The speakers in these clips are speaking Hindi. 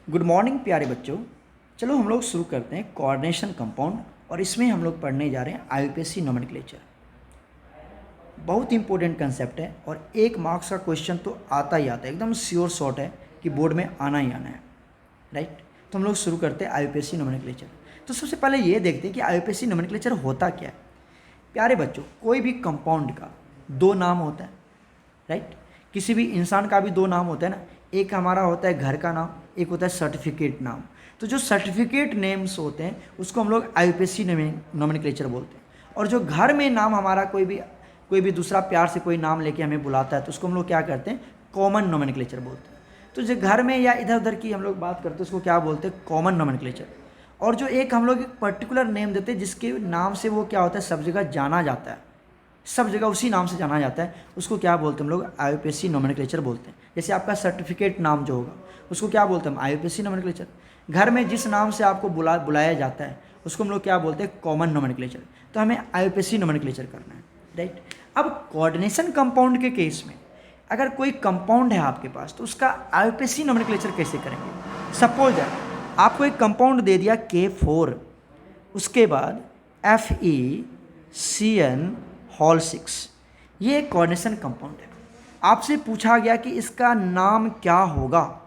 गुड मॉर्निंग प्यारे बच्चों। चलो हम लोग शुरू करते हैं कोऑर्डिनेशन कंपाउंड और इसमें हम लोग पढ़ने जा रहे हैं आईयूपीएसी नोमेनक्लेचर। बहुत इंपॉर्टेंट कंसेप्ट है और 1 मार्क्स का क्वेश्चन तो आता ही आता है, एकदम श्योर शॉट है कि बोर्ड में आना ही आना है, राइट। तो हम लोग शुरू करते हैं आईयूपीएसी नोमेनक्लेचर। तो सबसे पहले ये देखते हैं कि आईयूपीएसी नोमेनक्लेचर होता क्या है। प्यारे बच्चों, कोई भी कंपाउंड का 2 नाम होता है, राइट। किसी भी इंसान का भी 2 नाम होता है ना, एक हमारा होता है घर का नाम, एक होता है सर्टिफिकेट नाम। तो जो सर्टिफिकेट नेम्स होते हैं उसको हम लोग आईयूपीएसी नोमेनक्लेचर बोलते हैं, और जो घर में नाम हमारा कोई भी दूसरा प्यार से कोई नाम लेके हमें बुलाता है तो उसको हम लोग क्या करते हैं, कॉमन नोमेनक्लेचर बोलते हैं। तो जो घर में या इधर उधर की हम लोग बात करते हैं उसको क्या बोलते हैं, कॉमन नोमेनक्लेचर। और जो एक हम लोग एक पर्टिकुलर नेम देते हैं जिसके नाम से वो क्या होता है, सब जगह जाना जाता है, सब जगह उसी नाम से जाना जाता है, उसको क्या बोलते हैं हम लोग, आईयूपीएसी नोमेनक्लेचर बोलते हैं। जैसे आपका सर्टिफिकेट नाम जो होगा उसको क्या बोलते हैं हम, आईयूपीएसी नोमेनक्लेचर। घर में जिस नाम से आपको बुलाया जाता है उसको हम लोग क्या बोलते हैं, कॉमन नोमेनक्लेचर। तो हमें आईयूपीएसी नोमेनक्लेचर करना है, राइट। अब कोऑर्डिनेशन कंपाउंड के केस में अगर कोई कंपाउंड है आपके पास तो उसका आईयूपीएसी नोमेनक्लेचर कैसे करेंगे। सपोज आपको एक कंपाउंड दे दिया K4, उसके बाद FeCN होल 6, ये एक कोऑर्डिनेशन कंपाउंड है। आपसे पूछा गया कि इसका नाम क्या होगा,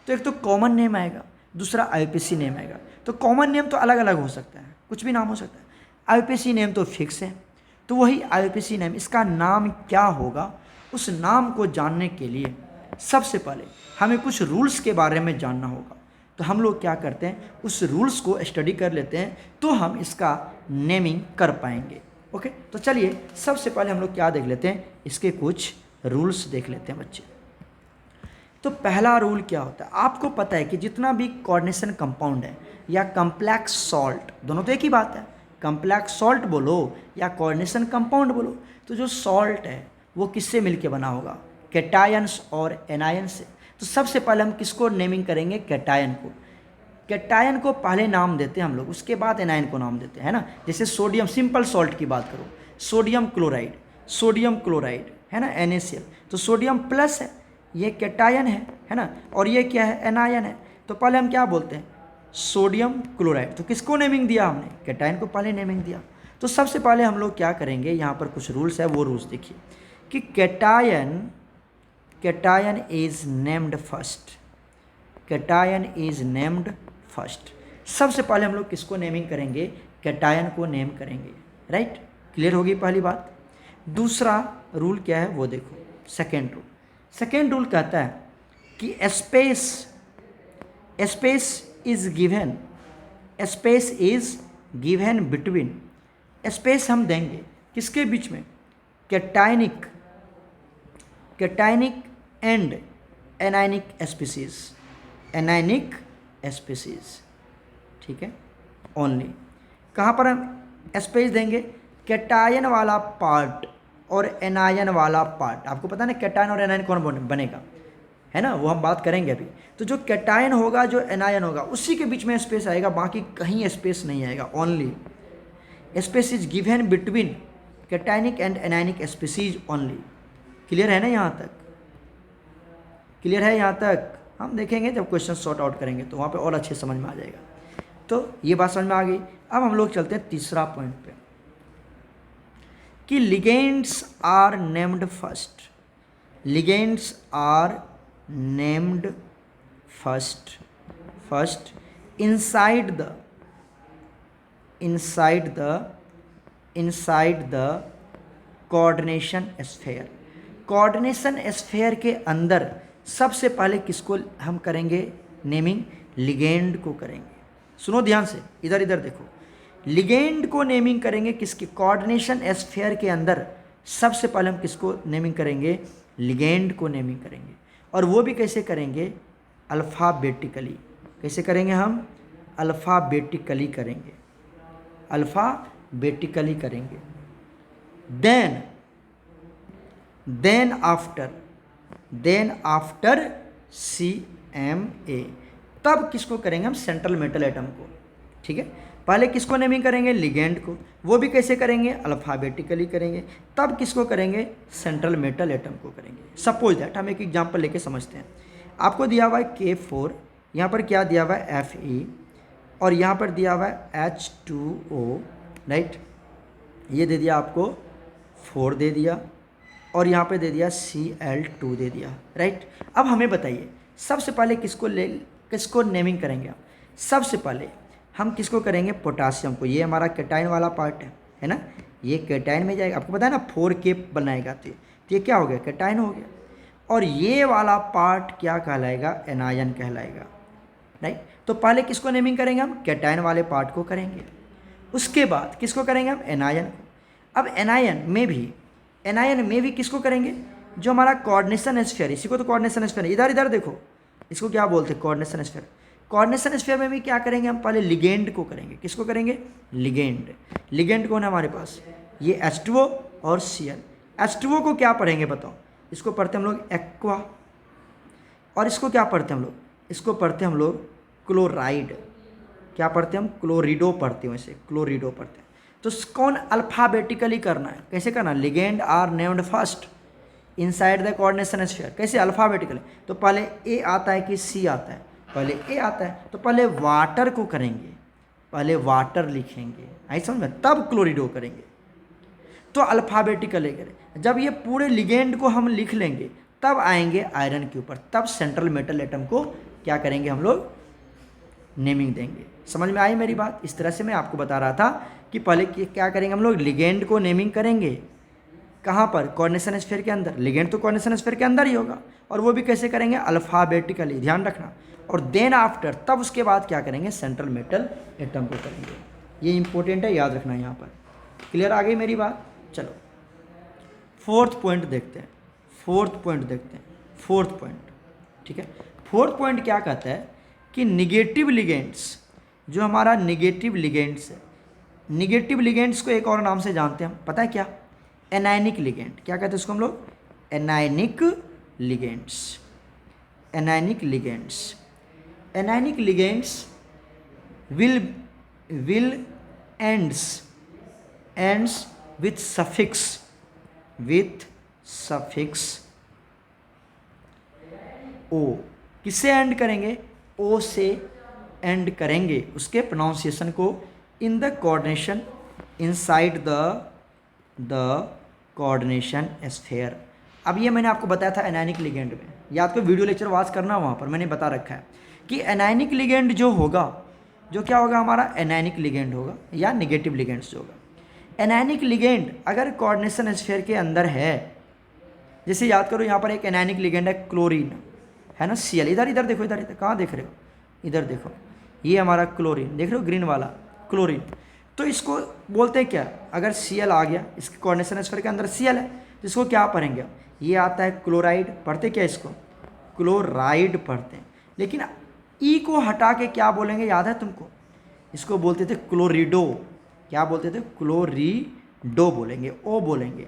तो एक तो कॉमन नेम आएगा, दूसरा आईयूपीएसी नेम आएगा। तो कॉमन नेम तो अलग अलग हो सकता है, कुछ भी नाम हो सकता है। आईयूपीएसी नेम तो फिक्स है, तो वही आईयूपीएसी नेम, इसका नाम क्या होगा, उस नाम को जानने के लिए सबसे पहले हमें कुछ रूल्स के बारे में जानना होगा। तो हम लोग क्या करते हैं, उस रूल्स को स्टडी कर लेते हैं तो हम इसका नेमिंग कर पाएंगे। ओके, तो चलिए सबसे पहले हम लोग क्या देख लेते हैं, इसके कुछ रूल्स देख लेते हैं बच्चे। तो पहला रूल क्या होता है, आपको पता है कि जितना भी कोऑर्डिनेशन कंपाउंड है या कॉम्प्लेक्स सॉल्ट, दोनों तो एक ही बात है, कॉम्प्लेक्स सॉल्ट बोलो या कोऑर्डिनेशन कंपाउंड बोलो, तो जो सॉल्ट है वो किससे मिलके बना होगा, कैटायंस और एनायन से। तो सबसे पहले हम किसको नेमिंग करेंगे, कैटायन को। कैटायन को पहले नाम देते हैं हम लोग, उसके बाद एनायन को नाम देते हैं, है ना। जैसे सोडियम, सिंपल सॉल्ट की बात करो, सोडियम क्लोराइड है ना, NaCl, तो सोडियम प्लस है, ये कैटायन है ना, और ये क्या है, एनायन है। तो पहले हम क्या बोलते हैं, सोडियम क्लोराइड। तो किसको नेमिंग दिया हमने, कैटायन को पहले नेमिंग दिया। तो सबसे पहले हम लोग क्या करेंगे, यहाँ पर कुछ रूल्स है, वो रूल्स देखिए कि cation is named first, cation is named first. सबसे पहले हम लोग किसको नेमिंग करेंगे, कैटायन को नेम करेंगे, राइट। क्लियर होगी पहली बात। दूसरा रूल क्या है वो देखो, सेकेंड रूल कहता है कि space is given between, space हम देंगे किसके बीच में, कैटायनिक एंड एनायनिक स्पीसीज, ठीक है, ओनली। कहाँ पर हम स्पेस देंगे, कैटायन वाला पार्ट और एनायन वाला पार्ट। आपको पता है ना कैटायन और एनायन कौन बनेगा, है ना, वो हम बात करेंगे अभी। तो जो कैटायन होगा, जो एनायन होगा, उसी के बीच में स्पेस आएगा, बाकी कहीं स्पेस नहीं आएगा। Only space is given between cationic and anionic species only. Clear है ना, यहाँ तक क्लियर है, यहाँ तक हम देखेंगे जब क्वेश्चन सॉर्ट आउट करेंगे तो वहाँ पे और अच्छे समझ में आ जाएगा। तो ये बात समझ में आ गई। अब हम लोग चलते हैं तीसरा पॉइंट पे कि ligands are named first inside the coordination sphere के अंदर सबसे पहले किसको हम करेंगे नेमिंग, लिगेंड को करेंगे। सुनो ध्यान से, इधर देखो, लिगेंड को नेमिंग करेंगे किसके, कोऑर्डिनेशन स्फेयर के अंदर सबसे पहले हम किसको नेमिंग करेंगे, लिगेंड को नेमिंग करेंगे। और वो भी कैसे करेंगे, अल्फ़ाबेटिकली। कैसे करेंगे हम, अल्फ़ाबेटिकली करेंगे। देन आफ्टर CMA, तब किसको करेंगे हम, सेंट्रल मेटल एटम को, ठीक है। पहले किसको नेमिंग करेंगे, लिगेंड को, वो भी कैसे करेंगे, अल्फ़ाबेटिकली करेंगे। तब किसको करेंगे, सेंट्रल मेटल एटम को करेंगे। सपोज दैट हम एक एग्जांपल लेके समझते हैं। आपको दिया हुआ है K4 यहाँ पर क्या दिया हुआ है Fe, और यहाँ पर दिया हुआ है H2O, राइट। ये दे दिया आपको 4 दे दिया, और यहाँ पे दे दिया Cl2 दे दिया, राइट। अब हमें बताइए सबसे पहले किसको नेमिंग करेंगे हम? सबसे पहले हम किसको करेंगे? पोटासियम को। ये हमारा कैटायन वाला पार्ट है ना, ये कैटायन में जाएगा। आपको पता है ना 4K बनाएगा, तो ये क्या हो गया? कैटायन हो गया। और ये वाला पार्ट क्या कहलाएगा? एनायन कहलाएगा, राइट। तो पहले किसको नेमिंग करेंगे हम? कैटायन वाले पार्ट को करेंगे। उसके बाद किसको करेंगे हम? एनायन को। अब एनायन में भी किसको करेंगे? जो हमारा कोऑर्डिनेशन स्फीयर, इसी को तो कोऑर्डिनेशन स्फीयर, इधर देखो, इसको क्या बोलते हैं? Coordination sphere. कोऑर्डिनेशन स्फीयर में भी क्या करेंगे हम? पहले लिगेंड को करेंगे। किसको करेंगे? लिगेंड कौन है हमारे पास? ये H2O और Cl। H2O को क्या पढ़ेंगे बताओ? इसको पढ़ते हम लोग एक्वा, और इसको क्या पढ़ते हैं हम लोग? इसको पढ़ते हम लोग क्लोराइड। क्या पढ़ते हैं हम? क्लोरिडो पढ़ते हैं, वैसे क्लोरिडो पढ़ते हैं। तो कौन अल्फ़ाबेटिकली करना है? कैसे करना? Ligand are named first inside the coordination sphere. कैसे? अल्फ़ाबेटिकली। तो पहले A आता है कि C आता है? पहले A आता है, तो पहले वाटर को करेंगे, पहले वाटर लिखेंगे, आई समझ में, तब क्लोरिडो करेंगे। तो अल्फ़ाबेटिकली करें। जब ये पूरे लिगेंड को हम लिख लेंगे तब आएंगे आयरन के ऊपर, तब सेंट्रल मेटल एटम को क्या करेंगे हम लोग? नेमिंग देंगे। समझ में आई मेरी बात? इस तरह से मैं आपको बता रहा था कि पहले क्या करेंगे हम लोग? लिगेंड को नेमिंग करेंगे। कहाँ पर? कोऑर्डिनेशन स्फीयर के अंदर। लिगेंड तो कोऑर्डिनेशन स्फीयर के अंदर ही होगा, और वो भी कैसे करेंगे? अल्फ़ाबेटिकली, ध्यान रखना। और देन आफ्टर, तब उसके बाद क्या करेंगे? सेंट्रल मेटल एटम को करेंगे। ये इंपॉर्टेंट है, याद रखना यहाँ पर। क्लियर आ गई मेरी बात? चलो फोर्थ पॉइंट देखते हैं। फोर्थ पॉइंट, ठीक है। फोर्थ पॉइंट क्या कहता है कि निगेटिव लिगेंड्स, जो हमारा निगेटिव लिगेंड्स है, निगेटिव लिगेंड्स को एक और नाम से जानते हैं हम, पता है क्या? Anionic ligand. क्या कहते हैं उसको हम लोग? Anionic ligands. Anionic ligands will ends with suffix ओ। किससे एंड करेंगे? ओ से एंड करेंगे उसके प्रोनाउंसिएशन को in the coordination, inside the coordination sphere. अब ये मैंने आपको बताया था एनायनिक लिगेंड में, याद को वीडियो लेक्चर वॉच करना, वहाँ पर मैंने बता रखा है कि एनायनिक लिगेंड जो होगा, जो क्या होगा हमारा? एनायनिक लिगेंड होगा, या निगेटिव लिगेंड्स जो होगा। एनायनिक लिगेंड अगर कोऑर्डिनेशन स्फीयर के अंदर है, जैसे याद करो यहाँ पर एक एनायनिक लिगेंड है क्लोरीन, है ना, Cl। इधर देखो, इधर कहाँ देख रहे हो? इधर देखो, ये हमारा क्लोरीन, देख रहे हो ग्रीन वाला क्लोरीन। तो इसको बोलते हैं क्या? अगर Cl आ गया, इसके कोऑर्डिनेशन स्फीयर के अंदर Cl है, तो इसको क्या पढ़ेंगे? ये आता है क्लोराइड। पढ़ते क्या इसको? क्लोराइड पढ़ते हैं। लेकिन ई को हटा के क्या बोलेंगे, याद है तुमको? इसको बोलते थे क्लोरिडो। क्या बोलते थे? क्लोरिडो बोलेंगे, ओ बोलेंगे।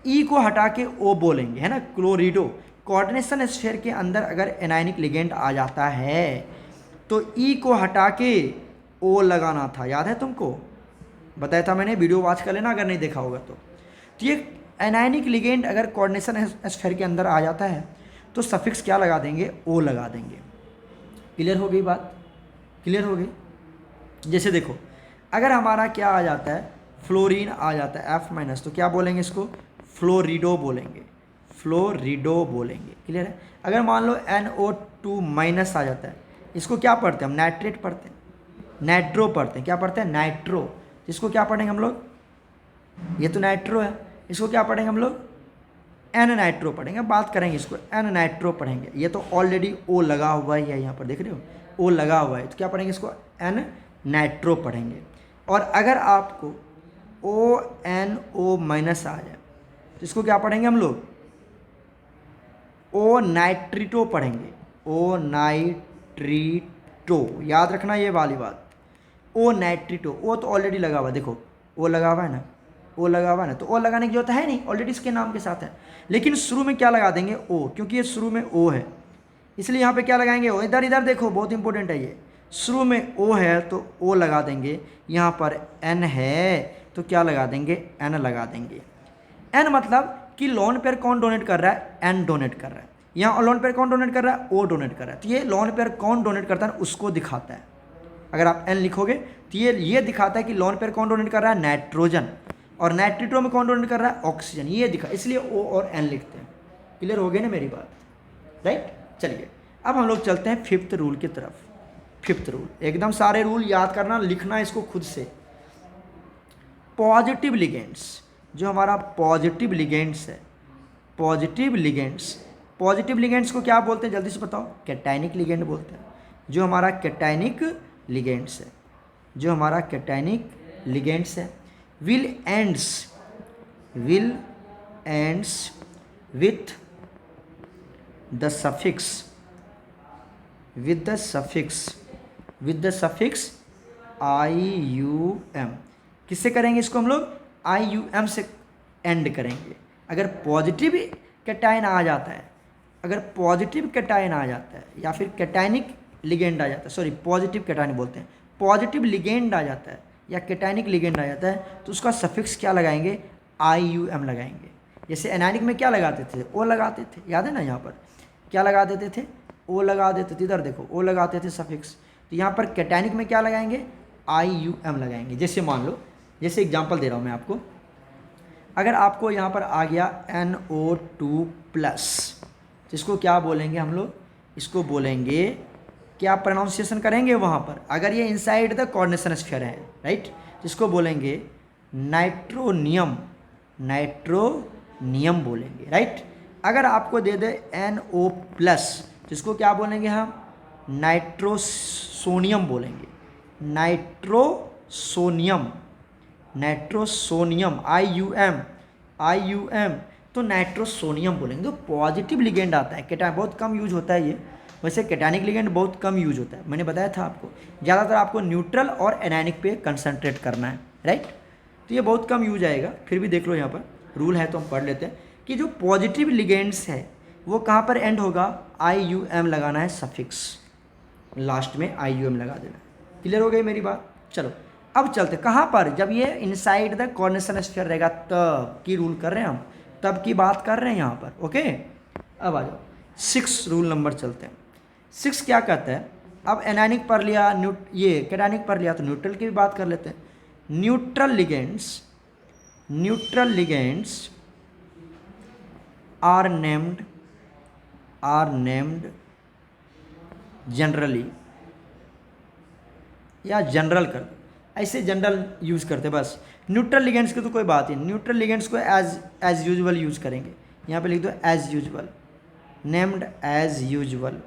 ई को हटा के ओ बोलेंगे, है ना, क्लोरिडो। कोऑर्डिनेशन स्फीयर के अंदर अगर एनायनिक लिगेंड आ जाता है तो ई को हटा के ओ लगाना था, याद है तुमको? बताया था मैंने, वीडियो वॉच कर लेना अगर नहीं देखा होगा तो। ये एनायनिक लिगेंड अगर कोऑर्डिनेशन स्फीयर के अंदर आ जाता है तो सफिक्स क्या लगा देंगे? ओ लगा देंगे। क्लियर हो गई बात? क्लियर हो गई? जैसे देखो, अगर हमारा क्या आ जाता है? फ्लोरीन आ जाता है F-, तो क्या बोलेंगे इसको? फ्लोरिडो बोलेंगे, फ्लोरिडो बोलेंगे। क्लियर है? अगर मान लो NO2- आ जाता है, इसको क्या पढ़ते हैं हम? नाइट्रेट पढ़ते हैं, नाइट्रो पढ़ते हैं। क्या पढ़ते हैं? नाइट्रो। इसको क्या पढ़ेंगे हम लोग? ये तो नाइट्रो है, इसको क्या पढ़ेंगे हम लोग? एन नाइट्रो पढ़ेंगे। बात करेंगे इसको, एन नाइट्रो पढ़ेंगे। ये तो ऑलरेडी ओ लगा हुआ है, यहाँ पर देख रहे हो ओ लगा हुआ है, तो क्या पढ़ेंगे इसको? एन नाइट्रो पढ़ेंगे। और अगर आपको ONO- आ जाए तो इसको क्या पढ़ेंगे हम लोग? ओ नाइट्रिटो पढ़ेंगे, ओ नाइट्रिटो। याद रखना ये वाली बात, ओ नाइट्रिटो। ओ तो ऑलरेडी लगा हुआ है, देखो ओ लगा हुआ है ना, ओ लगा हुआ है ना, तो ओ लगाने की जरूरत है नहीं, ऑलरेडी इसके नाम के साथ है। लेकिन शुरू में क्या लगा देंगे? ओ, क्योंकि ये शुरू में ओ है, इसलिए यहाँ पे क्या लगाएंगे? ओ। इधर देखो, बहुत इंपॉर्टेंट है ये। शुरू में ओ है तो ओ लगा देंगे, यहाँ पर एन है तो क्या लगा देंगे? एन लगा देंगे। एन मतलब कि लोन पेयर कौन डोनेट कर रहा है? एन डोनेट कर रहा है। यहाँ लोन पेयर कौन डोनेट कर रहा है, ओ डोनेट कर रहा है। तो ये लोन पेयर कौन डोनेट करता है उसको दिखाता है। अगर आप एन लिखोगे तो ये दिखाता है कि लोन पेयर कौन डोनेट कर रहा है, नाइट्रोजन, और नाइट्रिटो में कौन डोनेट कर रहा है, ऑक्सीजन। ये दिखा, इसलिए ओ और एन लिखते हैं। क्लियर हो गई ना मेरी बात, राइट। चलिए अब हम लोग चलते हैं फिफ्थ रूल की तरफ। फिफ्थ रूल, एकदम सारे रूल याद करना, लिखना इसको खुद से। पॉजिटिव लिगेंड्स, जो हमारा पॉजिटिव लिगेंड्स है, पॉजिटिव लिगेंड्स को क्या बोलते हैं जल्दी से बताओ, कैटायनिक लिगेंड बोलते हैं। जो हमारा कैटायनिक लिगेंड्स है, जो हमारा कैटायनिक लिगेंड्स है, will ends with the suffix IUM। किससे करेंगे इसको हम लोग, IUM से एंड करेंगे। अगर पॉजिटिव कैटायन आ जाता है, अगर पॉजिटिव कैटायन आ जाता है या फिर कैटायनिक लिगेंड आ जाता है, सॉरी पॉजिटिव कैटायन बोलते हैं, पॉजिटिव लिगेंड आ जाता है या कैटायनिक लिगेंड आ जाता है, तो उसका सफिक्स क्या लगाएंगे, IUM लगाएंगे। जैसे एनायनिक में क्या लगाते थे, ओ लगाते थे, याद है ना, यहाँ पर क्या लगा देते थे, ओ लगा देते थे, इधर देखो ओ लगाते थे सफिक्स। तो यहाँ पर कैटायनिक में क्या लगाएंगे, IUM लगाएंगे। जैसे मान लो, जैसे एग्जांपल दे रहा हूँ मैं आपको, अगर आपको यहाँ पर आ गया NO2+, जिसको क्या बोलेंगे हम लोग, इसको बोलेंगे, क्या प्रोनाउंसिएशन करेंगे वहाँ पर, अगर ये इनसाइड द कोऑर्डिनेशन स्फीयर है, राइट, जिसको बोलेंगे नाइट्रोनियम बोलेंगे, राइट। अगर आपको दे दे NO+, जिसको क्या बोलेंगे हम, नाइट्रोसोनियम बोलेंगे, नाइट्रोसोनियम IUM, तो नाइट्रोसोनियम बोलेंगे। तो पॉजिटिव लिगेंड आता है, कैटायन बहुत कम यूज होता है ये, वैसे कैटायनिक लिगेंड बहुत कम यूज होता है, मैंने बताया था आपको। ज़्यादातर आपको न्यूट्रल और एनायनिक पे कंसंट्रेट करना है, राइट। तो ये बहुत कम यूज आएगा, फिर भी देख लो यहाँ पर रूल है तो हम पढ़ लेते हैं कि जो पॉजिटिव लिगेंड्स है वो कहाँ पर एंड होगा, IUM लगाना है सफिक्स, लास्ट में IUM लगा देना। क्लियर हो गई मेरी बात। चलो अब चलते कहाँ पर, जब ये इनसाइड द कोऑर्डिनेशन स्फीयर रहेगा तब की रूल कर रहे हैं हम, तब की बात कर रहे हैं यहाँ पर, ओके। अब आ जाओ 6 रूल नंबर चलते हैं। 6 क्या कहता है, अब एनायनिक पढ़ लिया, ये कैटायनिक पढ़ लिया, तो न्यूट्रल की भी बात कर लेते हैं। Neutral ligands are named generally, या जनरल कर दो, ऐसे जनरल यूज़ करते बस। न्यूट्रल लिगेंड्स की तो कोई बात ही नहीं, न्यूट्रल लिगेंड्स को एज यूजुअल यूज़ करेंगे। यहाँ पे लिख दो as usual, named as usual.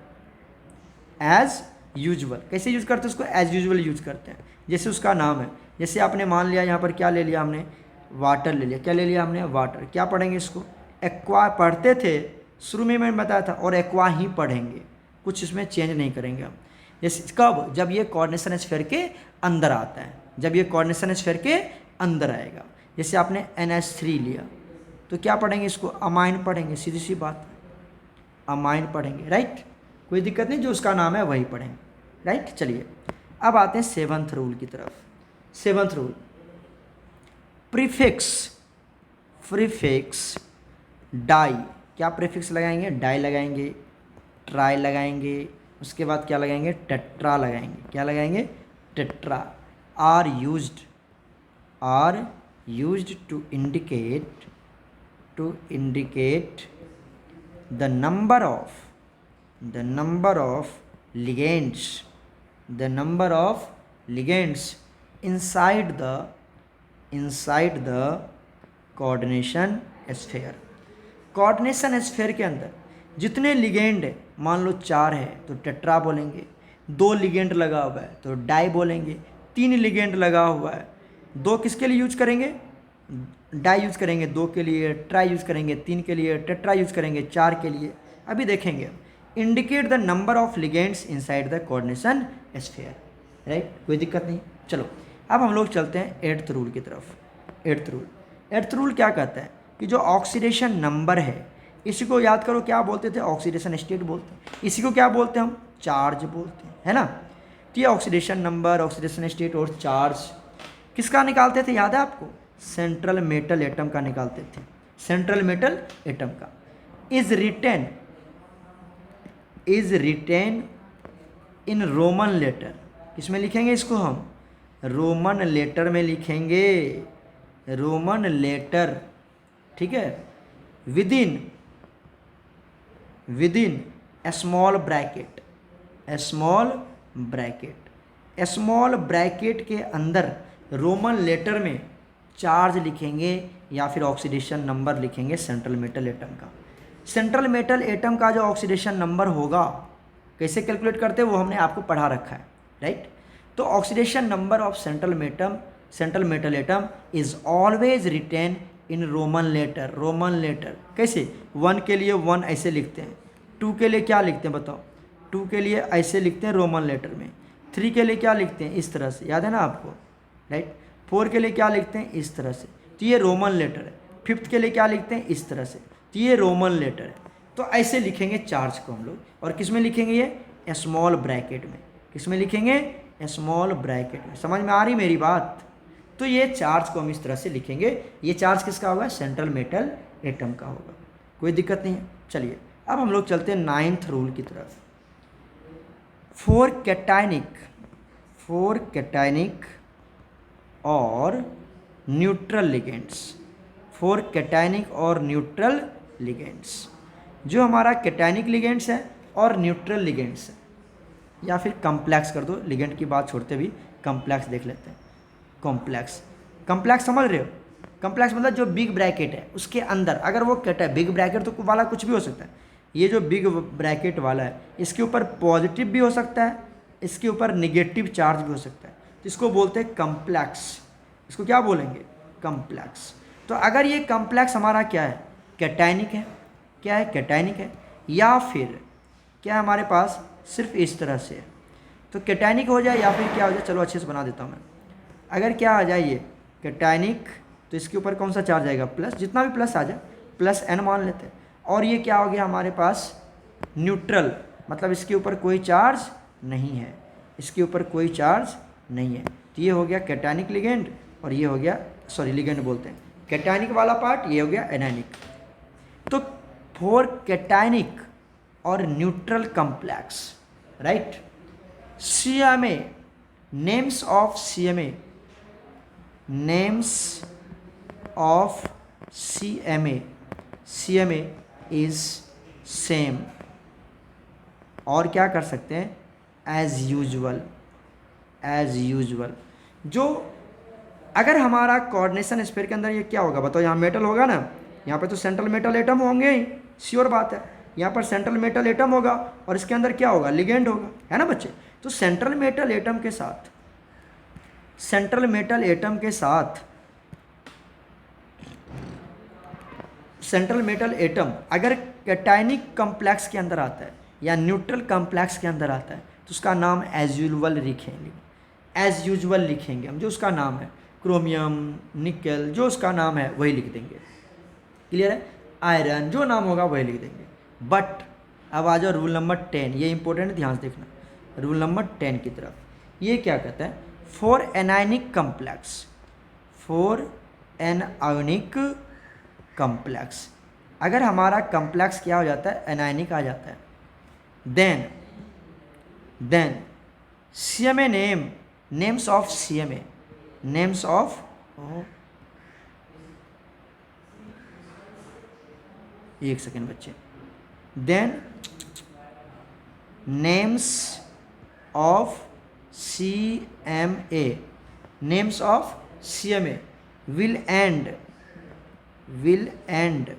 कैसे यूज़ करते हैं उसको, एज यूजुअल यूज़ करते हैं, जैसे उसका नाम है। जैसे आपने मान लिया यहाँ पर क्या ले लिया हमने, वाटर ले लिया, क्या ले लिया हमने, वाटर। क्या पढ़ेंगे इसको, एक्वा पढ़ते थे शुरू में मैंने बताया था, और एक्वा ही पढ़ेंगे, कुछ इसमें चेंज नहीं करेंगे हम। जैसे कब, जब ये कोऑर्डिनेशन स्फीयर के अंदर आता है, जब ये कोऑर्डिनेशन स्फीयर के अंदर आएगा। जैसे आपने NH3 लिया तो क्या पढ़ेंगे इसको, अमाइन पढ़ेंगे, सीधी सी बात, अमाइन पढ़ेंगे, राइट, कोई दिक्कत नहीं, जो उसका नाम है वही पढ़ेंगे, राइट। चलिए अब आते हैं 7th रूल की तरफ। 7th रूल, प्रीफिक्स डाई, क्या प्रीफिक्स लगाएंगे, डाई लगाएंगे, ट्राई लगाएंगे, उसके बाद क्या लगाएंगे, टेट्रा लगाएंगे। क्या लगाएंगे, tetra. Are used to indicate the number of ligands inside the coordination sphere. Coordination sphere के अंदर जितने लिगेंड है, मान लो 4 है तो टेट्रा बोलेंगे, 2 लिगेंड लगा हुआ है तो डाई बोलेंगे, 3 लिगेंड लगा हुआ है, 2 किसके लिए यूज करेंगे, डाई यूज करेंगे, 2 के लिए, ट्राई यूज करेंगे, 3 के लिए, टेट्रा यूज करेंगे, 4 के लिए। अभी देखेंगे, indicate the number of ligands inside the coordination sphere, right, कोई दिक्कत नहीं। चलो अब हम लोग चलते हैं 8th रूल की तरफ। 8th रूल क्या कहता है कि जो ऑक्सीडेशन नंबर है, इसी को याद करो, क्या बोलते थे, ऑक्सीडेशन स्टेट बोलते हैं, इसी को क्या बोलते हैं हम, चार्ज बोलते हैं, है ना। तो ये ऑक्सीडेशन नंबर, ऑक्सीडेशन स्टेट और चार्ज किसका निकालते थे, याद है आपको, सेंट्रल मेटल एटम का निकालते थे, सेंट्रल मेटल एटम का। Is is written in Roman letter. किसमें लिखेंगे इसको हम? रोमन लेटर में लिखेंगे, रोमन लेटर, ठीक है। विदिन ए स्मॉल ब्रैकेट, स्मॉल ब्रैकेट के अंदर रोमन लेटर में चार्ज लिखेंगे या फिर ऑक्सीडेशन नंबर लिखेंगे सेंट्रल मेटल एटम का। सेंट्रल मेटल एटम का जो ऑक्सीडेशन नंबर होगा कैसे कैलकुलेट करते हैं वो हमने आपको पढ़ा रखा है, राइट। तो oxidation number of central metal atom is always written in Roman letter. कैसे? 1 के लिए 1 ऐसे लिखते हैं, 2 के लिए क्या लिखते हैं बताओ? 2 के लिए ऐसे लिखते हैं रोमन लेटर में, 3 के लिए क्या लिखते हैं? इस तरह से, याद है ना आपको, राइट। 4 के लिए क्या लिखते हैं? इस तरह से, तो ये रोमन लेटर है। 5th के लिए क्या लिखते हैं? इस तरह से, तो ये रोमन लेटर है। तो ऐसे लिखेंगे चार्ज को हम लोग, और किस में लिखेंगे? ये स्मॉल ब्रैकेट में। किस में लिखेंगे? स्मॉल ब्रैकेट में। समझ में आ रही मेरी बात? तो ये चार्ज को हम इस तरह से लिखेंगे। ये चार्ज किसका होगा? सेंट्रल मेटल एटम का होगा। कोई दिक्कत नहीं है। चलिए अब हम लोग चलते हैं 9th रूल की तरफ। फोर कैटायनिक और न्यूट्रल लिगेंड्स, जो हमारा कैटायनिक लिगेंड्स है और न्यूट्रल लिगेंड्स है, या फिर कम्प्लेक्स कर दो, लिगेंड की बात छोड़ते हुए कम्प्लेक्स देख लेते हैं। कम्प्लेक्स समझ रहे हो? कम्प्लेक्स मतलब जो बिग ब्रैकेट है उसके अंदर, अगर वो बिग ब्रैकेट तो वाला कुछ भी हो सकता है। ये जो बिग ब्रैकेट वाला है इसके ऊपर पॉजिटिव भी हो सकता है, इसके ऊपर निगेटिव चार्ज भी हो सकता है, तो इसको बोलते हैं कम्प्लेक्स। इसको क्या बोलेंगे? कम्प्लेक्स। तो अगर ये कम्प्लेक्स हमारा क्या है? कैटायनिक है। क्या है? कैटायनिक है। या फिर क्या हमारे पास सिर्फ इस तरह से है, तो कैटायनिक हो जाए, या फिर क्या हो जाए, चलो अच्छे से बना देता हूँ मैं। अगर क्या आ जाए ये कैटायनिक, तो इसके ऊपर कौन सा चार्ज आएगा? प्लस, जितना भी प्लस आ जाए, +n मान लेते हैं। और ये क्या हो गया हमारे पास? न्यूट्रल, मतलब इसके ऊपर कोई चार्ज नहीं है, इसके ऊपर कोई चार्ज नहीं है। तो ये हो गया कैटायनिक लिगेंड, और ये हो गया, सॉरी लिगेंड बोलते हैं, कैटायनिक वाला पार्ट, ये हो गया एनायनिक। तो फॉर कैटायनिक और neutral complex, right, CMA, names of CMA is same. और क्या कर सकते हैं? As usual. जो अगर हमारा कोऑर्डिनेशन स्फीयर के अंदर ये क्या होगा बताओ? यहाँ मेटल होगा ना, यहाँ पे तो सेंट्रल मेटल एटम होंगे ही, श्योर बात है। यहाँ पर सेंट्रल मेटल एटम होगा और इसके अंदर क्या होगा? लिगेंड होगा, है ना बच्चे? तो सेंट्रल मेटल एटम के साथ सेंट्रल मेटल एटम अगर कैटायनिक कम्प्लेक्स के अंदर आता है या न्यूट्रल कम्प्लेक्स के अंदर आता है, तो उसका नाम एज यूजुअल लिखेंगे हम, जो उसका नाम है, क्रोमियम, निकल, जो उसका नाम है वही लिख देंगे। क्लियर है? आयरन, जो नाम होगा वही लिख देंगे। बट अब आ जाओ रूल नंबर 10, ये इंपॉर्टेंट, ध्यान से देखना। रूल नंबर 10 की तरफ, ये क्या कहता है? फॉर एनायनिक कम्प्लेक्स, अगर हमारा कम्प्लेक्स क्या हो जाता है? एनायनिक आ जाता है, देन CMA नेम्स ऑफ एक सेकेंड बच्चे, then names of CMA will end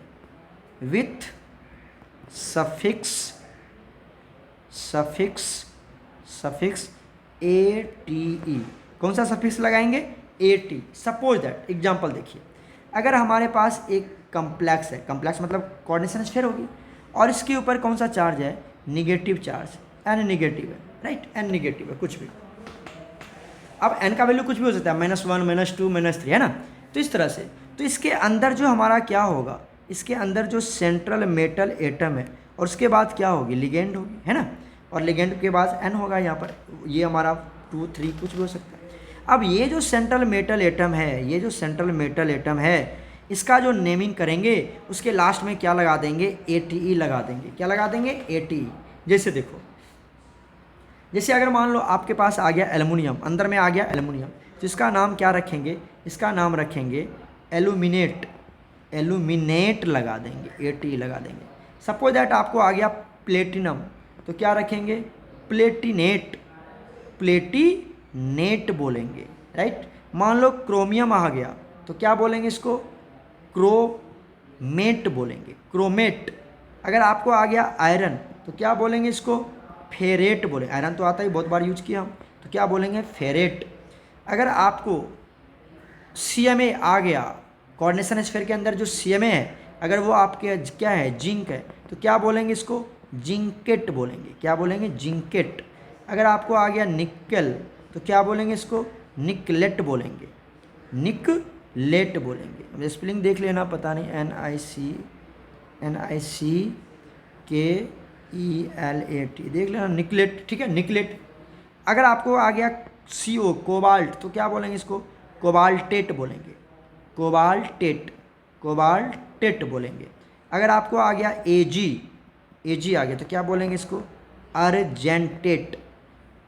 with suffix ATE। कौन सा सफिक्स लगाएंगे? AT। सपोज दैट, एग्जाम्पल देखिए, अगर हमारे पास एक कम्प्लेक्स है, कम्प्लेक्स मतलब कोऑर्डिनेशन स्फीयर होगी, और इसके ऊपर कौन सा चार्ज है? निगेटिव चार्ज, n निगेटिव है, राइट, n निगेटिव है, कुछ भी। अब n का वैल्यू कुछ भी हो सकता है, -1, -2, -3, है ना? तो इस तरह से, तो इसके अंदर जो हमारा क्या होगा? इसके अंदर जो सेंट्रल मेटल एटम है, और उसके बाद क्या होगी? लिगेंड होगी, है ना? और लिगेंड के बाद n होगा यहाँ पर, ये हमारा 2, 3 कुछ भी हो सकता है। अब ये जो सेंट्रल मेटल एटम है, इसका जो नेमिंग करेंगे उसके लास्ट में क्या लगा देंगे? ATE लगा देंगे। क्या लगा देंगे? ATE। जैसे देखो, जैसे अगर मान लो आपके पास आ गया एल्युमिनियम, अंदर में आ गया एल्युमिनियम, तो इसका नाम क्या रखेंगे, इसका नाम रखेंगे एल्यूमिनेट, एल्यूमिनेट लगा देंगे, ATE लगा देंगे। सपोज दैट आपको आ गया प्लेटिनम, तो क्या रखेंगे, प्लेटिनेट, प्लेटिनेट बोलेंगे, राइट। मान लो क्रोमियम आ गया, तो क्या बोलेंगे इसको, क्रोमेट बोलेंगे, क्रोमेट। अगर आपको आ गया आयरन, तो क्या बोलेंगे इसको, फेरेट बोलेंगे। आयरन तो आता ही, बहुत बार यूज किया हम, तो क्या बोलेंगे, फेरेट। अगर आपको CMA आ गया, कोऑर्डिनेशन स्फीयर के अंदर जो CMA है, अगर वो आपके क्या है, जिंक है, तो क्या बोलेंगे इसको, जिंकेट बोलेंगे। क्या बोलेंगे, जिंकेट। अगर आपको आ गया निकल, तो क्या बोलेंगे इसको, निकलेट बोलेंगे, निकलेट बोलेंगे। अब स्पेलिंग देख लेना, पता नहीं, NICKELAT देख लेना, निकलेट, ठीक है, निकलेट। अगर आपको आ गया CO, कोबाल्ट, तो क्या बोलेंगे इसको, कोबाल्टेट बोलेंगे, कोबाल्टेट, कोबाल्टेट बोलेंगे। अगर आपको आ गया AG, AG आ गया, तो क्या बोलेंगे इसको, अर्जेंटेट,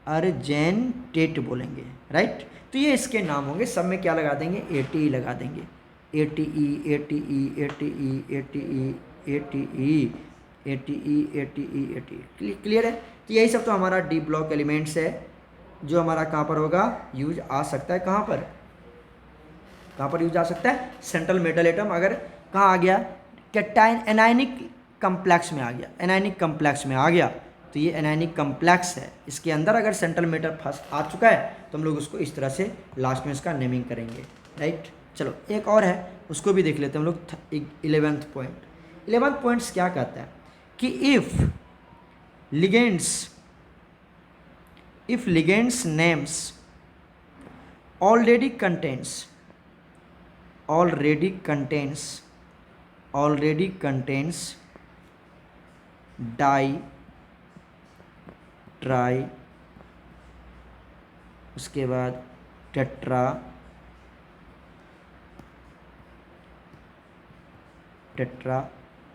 अर्जेंटेट बोलेंगे, राइट। तो ये इसके नाम होंगे, सब में क्या लगा देंगे, ATE लगा देंगे, ATE, ATE, ATE, ATE, ATE, ATE, ATE, ATE। Clear है। तो यही सब तो हमारा डी ब्लॉक एलिमेंट्स है, जो हमारा कहाँ पर होगा, यूज आ सकता है, कहाँ पर यूज आ सकता है, सेंट्रल मेटल एटम। अगर कहाँ आ गया, कैटायन एनायनिक कम्प्लेक्स में आ गया, एनायनिक कम्प्लेक्स में आ गया, तो ये एनायनिक कम्प्लेक्स है, इसके अंदर अगर सेंट्रल मेटल फर्स्ट आ चुका है, तो हम लोग उसको इस तरह से लास्ट में इसका नेमिंग करेंगे, राइट। चलो एक और है, उसको भी देख लेते हैं हम लोग। 11th पॉइंट, 11th पॉइंट्स क्या कहता है कि if ligands names already contains di, tri, उसके बाद tetra,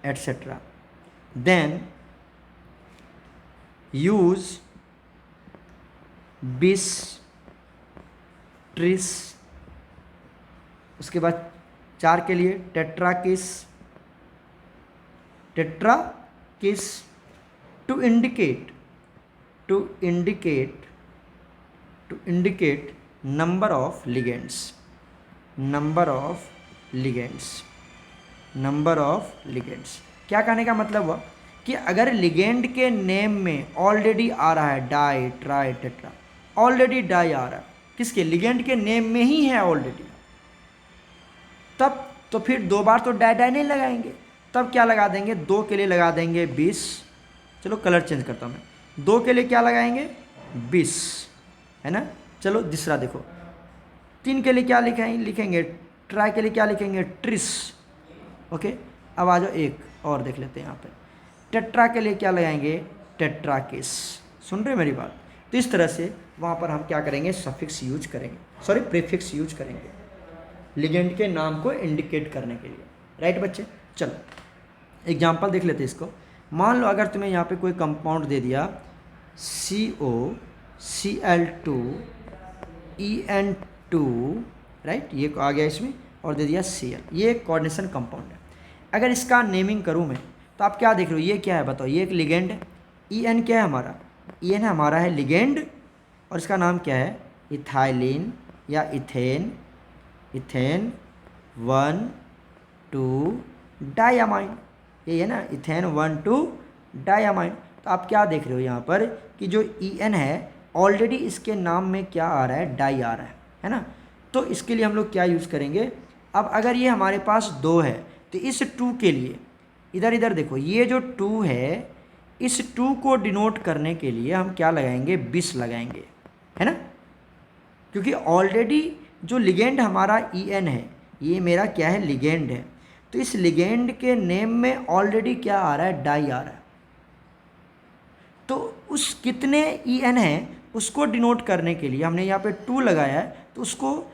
etcetera, then use bis, tris, उसके बाद 4 के लिए tetrakis, to indicate number of ligands, क्या कहने का मतलब हुआ कि अगर लिगेंड के नेम में ऑलरेडी आ रहा है di, tri, tetra, already di आ रहा है, किसके, लिगेंड के नेम में ही है ऑलरेडी, तब तो फिर 2 बार तो डाई नहीं लगाएंगे, तब क्या लगा देंगे, 2 के लिए लगा देंगे 20, चलो कलर चेंज करता हूँ मैं, 2 के लिए क्या लगाएंगे, 20, है ना। चलो दूसरा देखो, 3 के लिए क्या लिखेंगे, ट्राई के लिए क्या लिखेंगे, ट्रिस, ओके। अब आ जाओ एक और देख लेते हैं यहाँ पे, टेट्रा के लिए क्या लगाएंगे, टेट्राकिस। सुन रहे मेरी बात। तो इस तरह से वहाँ पर हम क्या करेंगे, सफिक्स यूज करेंगे, सॉरी प्रीफिक्स यूज करेंगे लिगेंड के नाम को इंडिकेट करने के लिए, राइट बच्चे। चलो एग्जाम्पल देख लेते हैं इसको। मान लो अगर तुम्हें यहाँ पे कोई कंपाउंड दे दिया COCl2En2, राइट, ये आ गया इसमें, और दे दिया Cl, ये एक कोऑर्डिनेशन कंपाउंड है। अगर इसका नेमिंग करूँ मैं, तो आप क्या देख रहे हो, ये क्या है बताओ, ये एक लिगेंड है, En क्या है हमारा, En हमारा है लिगेंड, और इसका नाम क्या है, इथाइलिन या इथेन 1,2 डायमाइन, ये है ना, इथेन 1,2 डायमाइन। तो आप क्या देख रहे हो यहाँ पर कि जो En है ऑलरेडी इसके नाम में क्या आ रहा है, डाई आ रहा है ना। तो इसके लिए हम लोग क्या यूज़ करेंगे, अब अगर ये हमारे पास 2 है, तो इस 2 के लिए इधर देखो, ये जो 2 है, इस 2 को डिनोट करने के लिए हम क्या लगाएंगे, 20 लगाएंगे, है ना, क्योंकि ऑलरेडी जो लिगेंड हमारा En है, ये मेरा क्या है, लिगेंड है, तो इस लिगेंड के नेम में ऑलरेडी क्या आ रहा है, डाई आ रहा है। तो उस कितने En है उसको डिनोट करने के लिए हमने यहाँ पे 2 लगाया है, तो उसको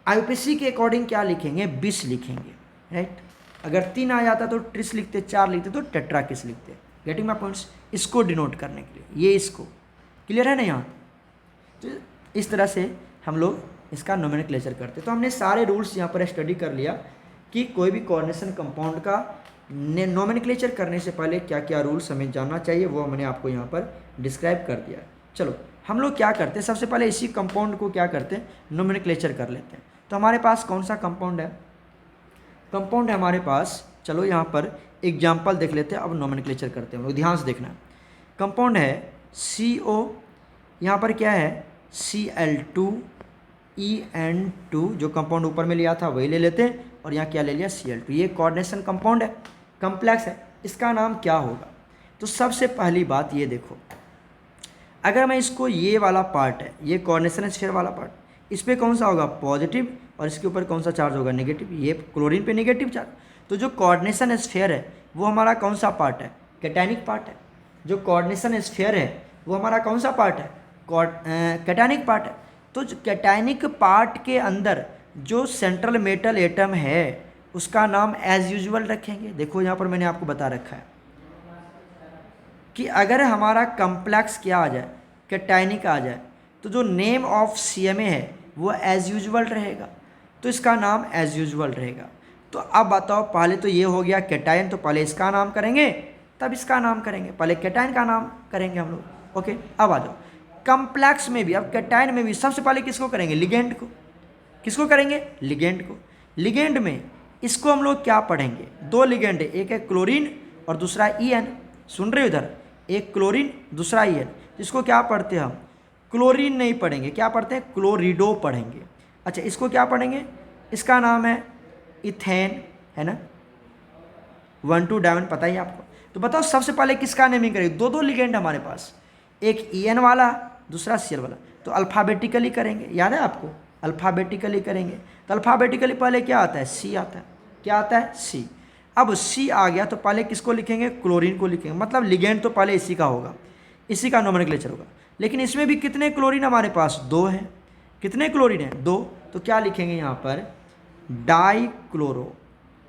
IUPAC के अकॉर्डिंग क्या लिखेंगे, 20 लिखेंगे, राइट। अगर 3 आ जाता तो ट्रिस लिखते, 4 लिखते तो टेट्राकिस लिखते, गेटिंग माई पॉइंट्स, इसको डिनोट करने के लिए, ये इसको, क्लियर है ना यहाँ। तो इस तरह से हम लोग इसका नोमेनक्लेचर करते हैं। तो हमने सारे रूल्स यहाँ पर स्टडी कर लिया कि कोई भी कोऑर्डिनेशन कंपाउंड का नोमेनक्लेचर करने से पहले क्या क्या रूल्स हमें जानना चाहिए, वो हमने आपको यहाँ पर डिस्क्राइब कर दिया। चलो हम लोग क्या करते हैं, सबसे पहले इसी कंपाउंड को क्या करते हैं, नोमेनक्लेचर कर लेते हैं। तो हमारे पास कौन सा कंपाउंड है, कंपाउंड है हमारे पास, चलो यहाँ पर एग्जाम्पल देख लेते हैं, अब नोमेनक्लेचर करते हैं हम लोग, ध्यान से देखना। कंपाउंड है CO, यहाँ पर क्या है Cl2En2, जो कंपाउंड ऊपर में लिया था वही ले लेते हैं, और यहाँ क्या ले लिया Cl2। ये कोऑर्डिनेशन कंपाउंड है, कम्प्लेक्स है, इसका नाम क्या होगा। तो सबसे पहली बात ये देखो, अगर मैं इसको, ये वाला पार्ट है, ये कोऑर्डिनेशन स्फीयर वाला पार्ट, इस पर कौन सा होगा पॉजिटिव, और इसके ऊपर कौन सा चार्ज होगा नेगेटिव, ये क्लोरीन पे नेगेटिव चार्ज। तो जो कोऑर्डिनेशन स्फीयर है वो हमारा कौन सा पार्ट है, कैटायनिक पार्ट है। जो कोऑर्डिनेशन स्फीयर है वो हमारा कौन सा पार्ट है, कैटायनिक पार्ट है। तो कैटायनिक पार्ट के अंदर जो सेंट्रल मेटल एटम है उसका नाम एज यूजुअल रखेंगे। देखो यहाँ पर मैंने आपको बता रखा है कि अगर हमारा कम्प्लेक्स क्या आ जाए, कैटायनिक आ जाए, तो जो नेम ऑफ CMA है वो एज यूजुअल रहेगा, तो इसका नाम एज यूजुअल रहेगा। तो अब बताओ, पहले तो ये हो गया कैटायन, तो पहले इसका नाम करेंगे तब इसका नाम करेंगे, पहले कैटायन का नाम करेंगे हम लोग। ओके, अब आ जाओ कम्प्लेक्स में भी, अब कैटायन में भी सबसे पहले किसको करेंगे, लिगेंड को। किसको करेंगे, लिगेंड को। लिगेंड में इसको हम लोग क्या पढ़ेंगे, दो लिगेंड है, एक है क्लोरीन और दूसरा EN। सुन रहे हो इधर, एक क्लोरीन दूसरा EN। इसको क्या पढ़ते हैं हम, क्लोरीन नहीं पढ़ेंगे, क्या पढ़ते हैं, क्लोरिडो पढ़ेंगे। अच्छा, इसको क्या पढ़ेंगे, इसका नाम है इथेन, है ना, 1,2 डायमंड, पता ही आपको। तो बताओ सबसे पहले किसका नेमिंग करेंगे, दो दो लिगेंड हमारे पास, एक EN वाला दूसरा Cl वाला, तो अल्फ़ाबेटिकली करेंगे, याद है आपको, अल्फ़ाबेटिकली करेंगे। तो अल्फ़ाबेटिकली पहले क्या आता है, C आता है, क्या आता है, C। अब C आ गया तो पहले किसको लिखेंगे, क्लोरीन को लिखेंगे, मतलब लिगेंड तो पहले इसी का होगा, इसी का नोमेनक्लेचर होगा। लेकिन इसमें भी कितने क्लोरीन हमारे पास, दो हैं, कितने क्लोरीन हैं, दो। तो क्या लिखेंगे यहाँ पर, डाईक्लोरो,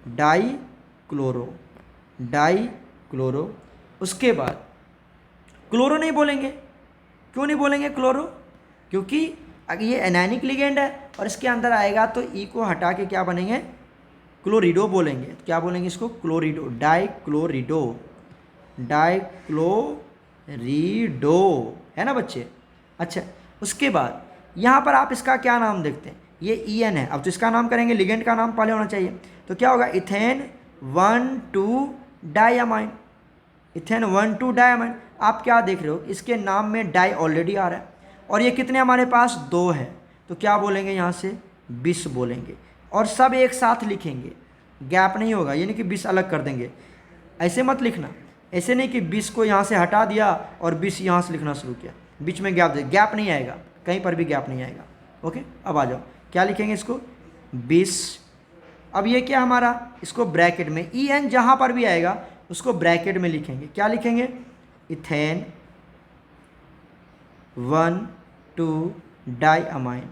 डाईक्लोरो, डाईक्लोरो। उसके बाद क्लोरो नहीं बोलेंगे, क्यों नहीं बोलेंगे क्लोरो, क्योंकि अगर ये एनायनिक लिगेंड है और इसके अंदर आएगा तो E को हटा के क्या बनेंगे, क्लोरिडो बोलेंगे। तो क्या बोलेंगे इसको, क्लोरिडो, डाईक्लोरिडो, डाईक्लोरिडो, है ना बच्चे। अच्छा, उसके बाद यहाँ पर आप इसका क्या नाम देखते हैं, ये EN है, अब तो इसका नाम करेंगे, लिगेंड का नाम पहले होना चाहिए। तो क्या होगा, इथेन 1,2 डायमाइन, इथेन 1,2 डायमाइन। आप क्या देख रहे हो, इसके नाम में डाई ऑलरेडी आ रहा है, और ये कितने हमारे पास, दो है, तो क्या बोलेंगे यहाँ से, 20 बोलेंगे, और सब एक साथ लिखेंगे, गैप नहीं होगा, यानी कि 20 अलग कर देंगे। ऐसे मत लिखना, ऐसे नहीं कि 20 को यहाँ से हटा दिया और 20 यहाँ से लिखना शुरू किया, बीच में गैप दे, गैप नहीं आएगा, कहीं पर भी गैप नहीं आएगा। ओके, अब आ जाओ, क्या लिखेंगे इसको, 20। अब ये क्या हमारा, इसको ब्रैकेट में, EN जहाँ पर भी आएगा उसको ब्रैकेट में लिखेंगे, क्या लिखेंगे, इथेन 1,2 डायमाइन,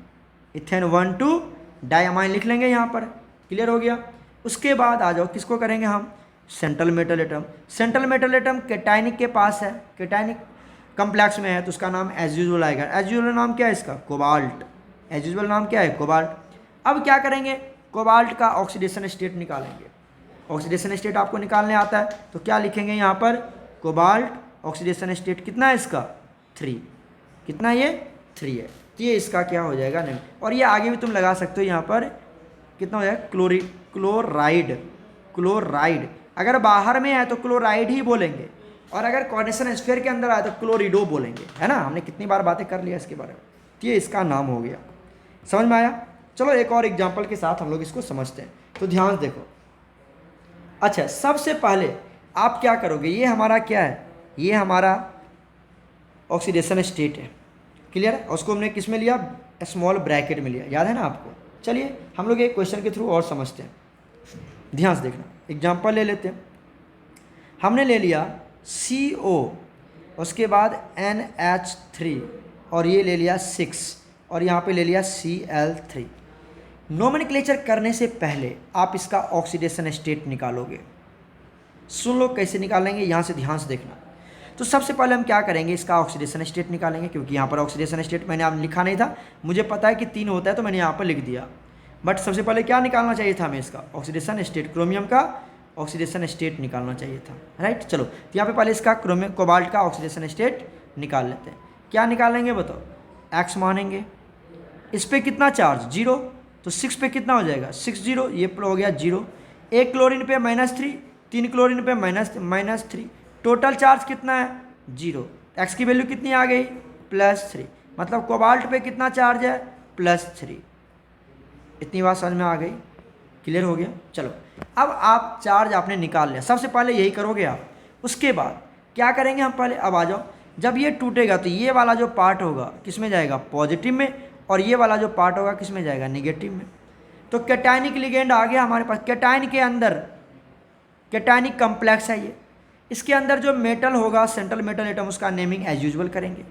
इथेन 1,2 डायमाइन लिख लेंगे यहाँ पर, क्लियर हो गया। उसके बाद आ जाओ, किसको करेंगे हम, central metal atom. Central metal atom cationic के पास है, कैटायनिक कम्प्लेक्स में है, तो उसका नाम एज यूजुअल आएगा। एज यूजुअल नाम क्या है इसका, कोबाल्ट, एज यूजुअल नाम क्या है, कोबाल्ट। अब क्या करेंगे, कोबाल्ट का ऑक्सीडेशन स्टेट निकालेंगे। ऑक्सीडेशन स्टेट आपको निकालने आता है, तो क्या लिखेंगे यहाँ पर, कोबाल्ट ऑक्सीडेशन स्टेट कितना है इसका, 3, कितना ये 3 है। तो ये इसका क्या हो जाएगा नेम, और ये आगे भी तुम लगा सकते हो, यहाँ पर कितना हो जाएगा, क्लोराइड, क्लोराइड। अगर बाहर में है तो क्लोराइड ही बोलेंगे, और अगर कोऑर्डिनेशन स्फीयर के अंदर आए तो क्लोरिडो बोलेंगे, है ना। हमने कितनी बार बातें कर लिया इसके बारे में, तो ये इसका नाम हो गया, समझ में आया। चलो एक और एग्जाम्पल के साथ हम लोग इसको समझते हैं, तो ध्यान से देखो। अच्छा, सबसे पहले आप क्या करोगे, ये हमारा क्या है, ये हमारा ऑक्सीडेशन स्टेट है, क्लियर है। उसको हमने किस में लिया, स्मॉल ब्रैकेट में लिया, याद है ना आपको। चलिए हम लोग एक क्वेश्चन के थ्रू और समझते हैं, ध्यान से देखना। एग्जाम्पल ले लेते हैं, हमने ले लिया CO, उसके बाद NH3, और ये ले लिया 6, और यहाँ पे ले लिया Cl3। नोमेनक्लेचर करने से पहले आप इसका ऑक्सीडेशन स्टेट निकालोगे, सुन लो कैसे निकालेंगे, यहाँ से ध्यान से देखना। तो सबसे पहले हम क्या करेंगे, इसका ऑक्सीडेशन स्टेट निकालेंगे, क्योंकि यहाँ पर ऑक्सीडेशन स्टेट मैंने आप लिखा नहीं था, मुझे पता है कि 3 होता है तो मैंने यहाँ पर लिख दिया। बट सबसे पहले क्या निकालना चाहिए था हमें, इसका ऑक्सीडेशन स्टेट, क्रोमियम का ऑक्सीडेशन स्टेट निकालना चाहिए था, राइट। चलो तो यहाँ पे पहले इसका क्रोमियम कोबाल्ट का ऑक्सीडेशन स्टेट निकाल लेते हैं। क्या निकालेंगे बताओ, एक्स मानेंगे, इस पर कितना चार्ज 0, तो 6 पे कितना हो जाएगा 6 0, ये हो गया 0। 1 क्लोरीन पे -3, 3 क्लोरीन पे -3, टोटल चार्ज कितना है 0। एक्स की वैल्यू कितनी आ गई +3, मतलब कोबाल्ट पे कितना चार्ज है +3। इतनी बात समझ में आ गई, क्लियर हो गया। चलो अब आप चार्ज आपने निकाल लिया, सबसे पहले यही करोगे आप। उसके बाद क्या करेंगे हम पहले, अब आ जाओ, जब ये टूटेगा तो ये वाला जो पार्ट होगा किस में जाएगा पॉजिटिव में, और ये वाला जो पार्ट होगा किस में जाएगा नेगेटिव में। तो कैटायनिक लिगेंड आ गया हमारे पास। कैटायन के अंदर कैटायनिक कम्प्लेक्स है ये, इसके अंदर जो मेटल होगा सेंट्रल मेटल एटम, उसका नेमिंग एज यूजुअल करेंगे।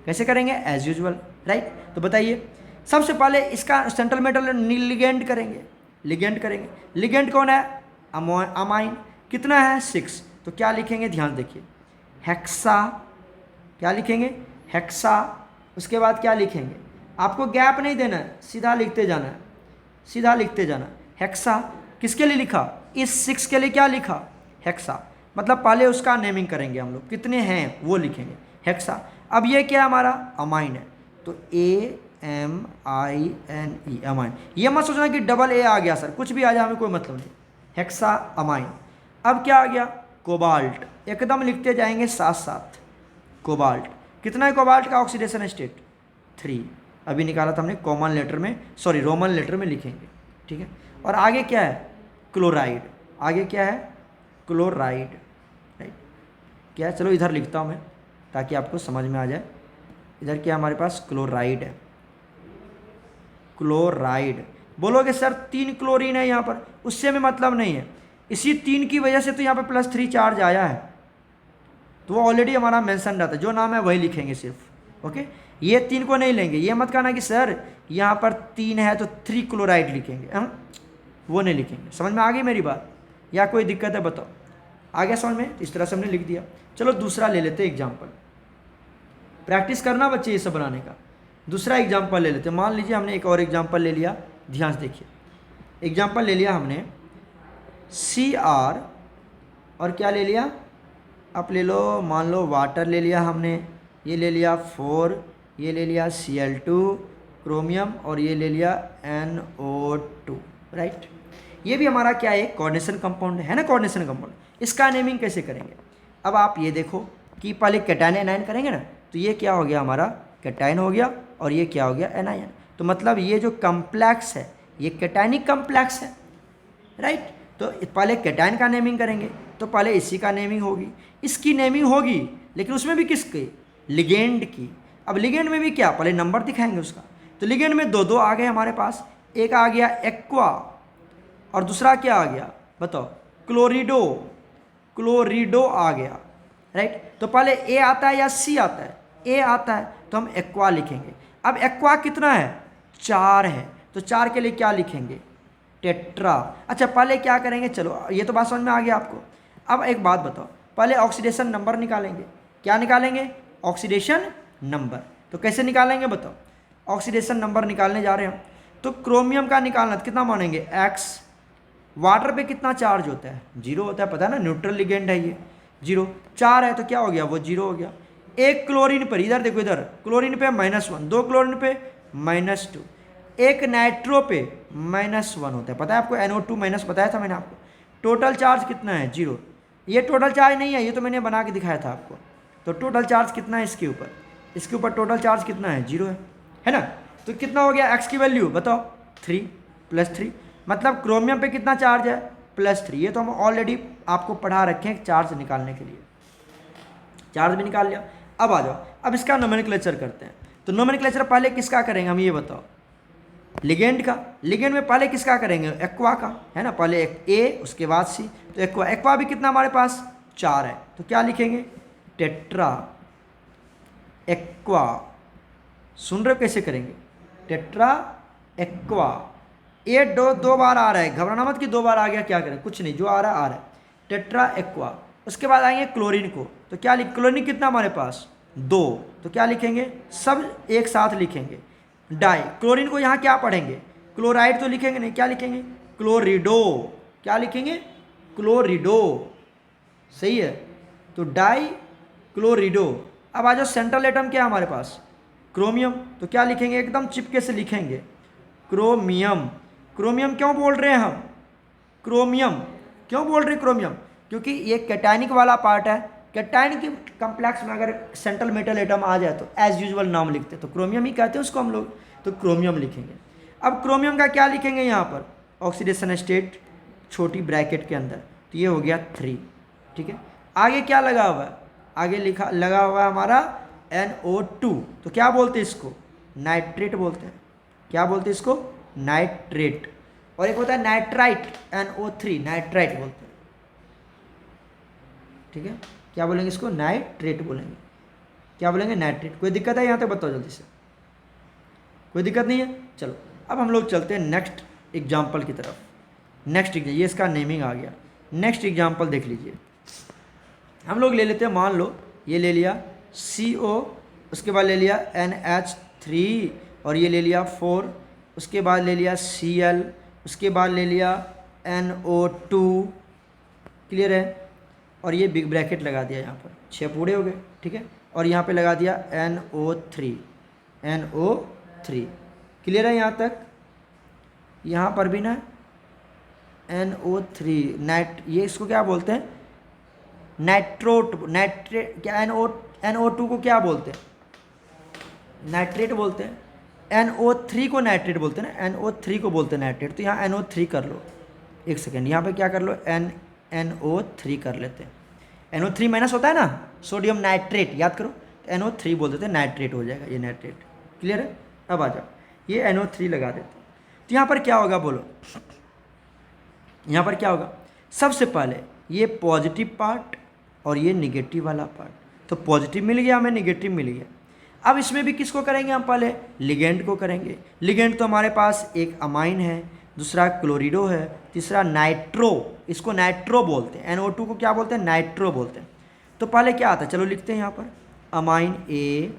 कैसे करेंगे, एज यूजुअल, राइट। तो बताइए सबसे पहले इसका सेंट्रल मेटल लिगेंड करेंगे, लिगेंड कौन है अमाइन, कितना है 6। तो क्या लिखेंगे ध्यान देखिए, हेक्सा, क्या लिखेंगे हेक्सा। उसके बाद क्या लिखेंगे, आपको गैप नहीं देना है, सीधा लिखते जाना है, सीधा लिखते जाना। हेक्सा किसके लिए लिखा, इस 6 के लिए क्या लिखा हेक्सा, मतलब पहले उसका नेमिंग करेंगे हम लोग, कितने हैं वो लिखेंगे हेक्सा। अब ये क्या हमारा अमाइन है, तो AMINE अमाइन। ये मत सोचना कि डबल A आ गया सर, कुछ भी आ जाए हमें कोई मतलब नहीं, हेक्सा अमाइन। अब क्या आ गया कोबाल्ट, एकदम लिखते जाएंगे साथ साथ कोबाल्ट। कितना है कोबाल्ट का ऑक्सीडेशन स्टेट 3, अभी निकाला था हमने कॉमन लेटर में, सॉरी रोमन लेटर में लिखेंगे, ठीक है। और आगे क्या है क्लोराइड, आगे क्या है क्लोराइड, राइट। क्या है, चलो इधर लिखता हूँ मैं ताकि आपको समझ में आ जाए। इधर क्या हमारे पास क्लोराइड है, क्लोराइड। बोलोगे सर 3 क्लोरीन है यहाँ पर, उससे हमें मतलब नहीं है, इसी 3 की वजह से तो यहाँ पर +3 चार्ज आया है, तो वो ऑलरेडी हमारा मेंशन रहता है, जो नाम है वही लिखेंगे सिर्फ, ओके। ये 3 को नहीं लेंगे, ये मत कहना कि सर यहाँ पर 3 है तो 3 क्लोराइड लिखेंगे, हम वो नहीं लिखेंगे। समझ में आ गई मेरी बात, या कोई दिक्कत है बताओ, आ गया समझ में। इस तरह से हमने लिख दिया। चलो दूसरा ले लेते हैं एग्जाम्पल, प्रैक्टिस करना बच्चे ये सब बनाने का। दूसरा एग्जाम्पल ले लेते हैं, मान लीजिए हमने एक और एग्जाम्पल ले लिया, ध्यान से देखिए। एग्जाम्पल ले लिया हमने Cr, और क्या ले लिया आप ले लो, मान लो वाटर ले लिया हमने, ये ले लिया 4, ये ले लिया Cl2 क्रोमियम, और ये ले लिया NO2, राइट। ये भी हमारा क्या है कोऑर्डिनेशन कंपाउंड है ना, कोऑर्डिनेशन कंपाउंड। इसका नेमिंग कैसे करेंगे, अब आप ये देखो कि पहले कैटायन एनायन करेंगे ना, तो ये क्या हो गया हमारा कैटायन हो गया, और ये क्या हो गया एनायन। तो मतलब ये जो कम्प्लेक्स है ये कैटायनिक कम्प्लेक्स है, राइट। तो पहले कैटायन का नेमिंग करेंगे, तो पहले इसी का नेमिंग होगी, इसकी नेमिंग होगी, लेकिन उसमें भी किसकी लिगेंड की। अब लिगेंड में भी क्या, पहले नंबर दिखाएंगे उसका। तो लिगेंड में 2 आ गए हमारे पास, एक आ गया एक्वा और दूसरा क्या आ गया बताओ क्लोरिडो, क्लोरिडो आ गया, राइट। तो पहले ए आता है या सी आता है, ए आता है, तो हम एक्वा लिखेंगे। अब एक्वा कितना है 4 है, तो 4 के लिए क्या लिखेंगे टेट्रा। अच्छा पहले क्या करेंगे, चलो ये तो बात समझ में आ गया आपको। अब एक बात बताओ, पहले ऑक्सीडेशन नंबर निकालेंगे, क्या निकालेंगे ऑक्सीडेशन नंबर। तो कैसे निकालेंगे बताओ, ऑक्सीडेशन नंबर निकालने जा रहे हैं हम, तो क्रोमियम का निकालना, कितना मानेंगे x। वाटर पे कितना चार्ज होता है 0 होता है, पता है ना, न्यूट्रल लिगेंड है ये 0। 4 है तो क्या हो गया वो 0 हो गया। एक क्लोरीन पर, इधर देखो इधर क्लोरीन पे -1, 2 क्लोरीन पे -2, एक नाइट्रो पे -1 होता है, पता है आपको, NO2 माइनस बताया था मैंने आपको। टोटल चार्ज कितना है 0। ये टोटल चार्ज नहीं है, ये तो मैंने बना के दिखाया था आपको। तो टोटल चार्ज कितना है इसके ऊपर, इसके ऊपर टोटल चार्ज कितना है 0 है ना। तो कितना हो गया x की वैल्यू बताओ 3 +3, मतलब क्रोमियम पे कितना चार्ज है +3। ये तो हम ऑलरेडी आपको पढ़ा रखे हैं चार्ज निकालने के लिए, चार्ज भी निकाल लिया। अब आ जाओ, अब इसका नोमेनक्लेचर करते हैं। तो नोमेनक्लेचर पहले किसका करेंगे हम ये बताओ, लिगेंड का। लिगेंड में पहले किसका करेंगे एक्वा का, है ना, पहले A उसके बाद C। तो एक्वा, एक्वा भी कितना हमारे पास 4 है, तो क्या लिखेंगे टेट्रा एक्वा। सुन रहे हो कैसे करेंगे टेट्रा एक्वा। ये 2 बार आ रहा है, घबराना मत कि 2 बार आ गया क्या करें, कुछ नहीं, जो आ रहा है आ रहा है। Tetra aqua. उसके बाद आएंगे क्लोरीन को, तो क्या लिख, क्लोरीन कितना हमारे पास 2, तो क्या लिखेंगे, सब एक साथ लिखेंगे। डाई, क्लोरीन को यहाँ क्या पढ़ेंगे, क्लोराइड तो लिखेंगे नहीं, क्या लिखेंगे, क्लोरिडो। क्या लिखेंगे, क्लोरिडो। सही है, तो डाई क्लोरिडो। अब आ जाओ सेंट्रल एटम क्या है हमारे पास, क्रोमियम, तो क्या लिखेंगे, एकदम चिपके से लिखेंगे क्रोमियम। क्रोमियम क्यों बोल रहे हैं हम, क्रोमियम क्यों बोल रहे हैं क्रोमियम, क्योंकि ये कैटायनिक वाला पार्ट है। कैटायनिक कम्प्लेक्स में अगर सेंट्रल मेटल एटम आ जाए तो एज यूजुअल नाम लिखते हैं, तो क्रोमियम ही कहते हैं उसको हम लोग, तो क्रोमियम लिखेंगे। अब क्रोमियम का क्या लिखेंगे यहाँ पर, ऑक्सीडेशन स्टेट छोटी ब्रैकेट के अंदर, तो ये हो गया 3। ठीक है, आगे क्या लगा हुआ है, आगे लगा हुआ है हमारा NO2, तो क्या बोलते हैं इसको, नाइट्रेट बोलते हैं। क्या बोलते हैं इसको, नाइट्रेट। और एक होता है नाइट्राइट, NO3, नाइट्राइट बोलते हैं। ठीक है, क्या बोलेंगे इसको, नाइट्रेट बोलेंगे। क्या बोलेंगे, नाइट्रेट। कोई दिक्कत है यहाँ तक बताओ जल्दी से, कोई दिक्कत नहीं है। चलो अब हम लोग चलते हैं नेक्स्ट एग्जाम्पल की तरफ। नेक्स्ट ये इसका नेमिंग आ गया। नेक्स्ट एग्जाम्पल देख लीजिए, हम लोग ले लेते हैं, मान लो ये ले लिया CO, उसके बाद ले लिया NH3, और ये ले लिया 4, उसके बाद ले लिया Cl, उसके बाद ले लिया NO2। क्लियर है, और ये बिग ब्रैकेट लगा दिया यहाँ पर, 6 पूरे हो गए। ठीक है, और यहाँ पे लगा दिया NO3। क्लियर है यहाँ तक, यहाँ पर भी ना NO3 ये इसको क्या बोलते हैं, नाइट्रेट। क्या NO2 को क्या बोलते हैं, नाइट्रेट बोलते हैं। NO3 को नाइट्रेट बोलते हैं ना, NO3 को बोलते हैं नाइट्रेट। तो यहाँ NO3 कर लो, एक सेकेंड, यहाँ पे क्या कर लो, NO3 कर लेते हैं। NO3 माइनस होता है ना, सोडियम नाइट्रेट, याद करो, तो NO3 बोल देते हैं, नाइट्रेट हो जाएगा ये नाइट्रेट। क्लियर है, अब आ जाओ, ये NO3 लगा देते हैं। तो यहाँ पर क्या होगा बोलो, यहाँ पर क्या होगा, सबसे पहले ये पॉजिटिव पार्ट और ये निगेटिव वाला पार्ट, तो पॉजिटिव मिल गया हमें, निगेटिव मिल गया। अब इसमें भी किसको करेंगे हम, पहले लिगेंड को करेंगे। लिगेंड तो हमारे पास एक अमाइन है, दूसरा क्लोरिडो है, तीसरा नाइट्रो, इसको नाइट्रो बोलते हैं। NO2 को क्या बोलते हैं, नाइट्रो बोलते हैं। तो पहले क्या आता है, चलो लिखते हैं यहाँ पर, अमाइन A,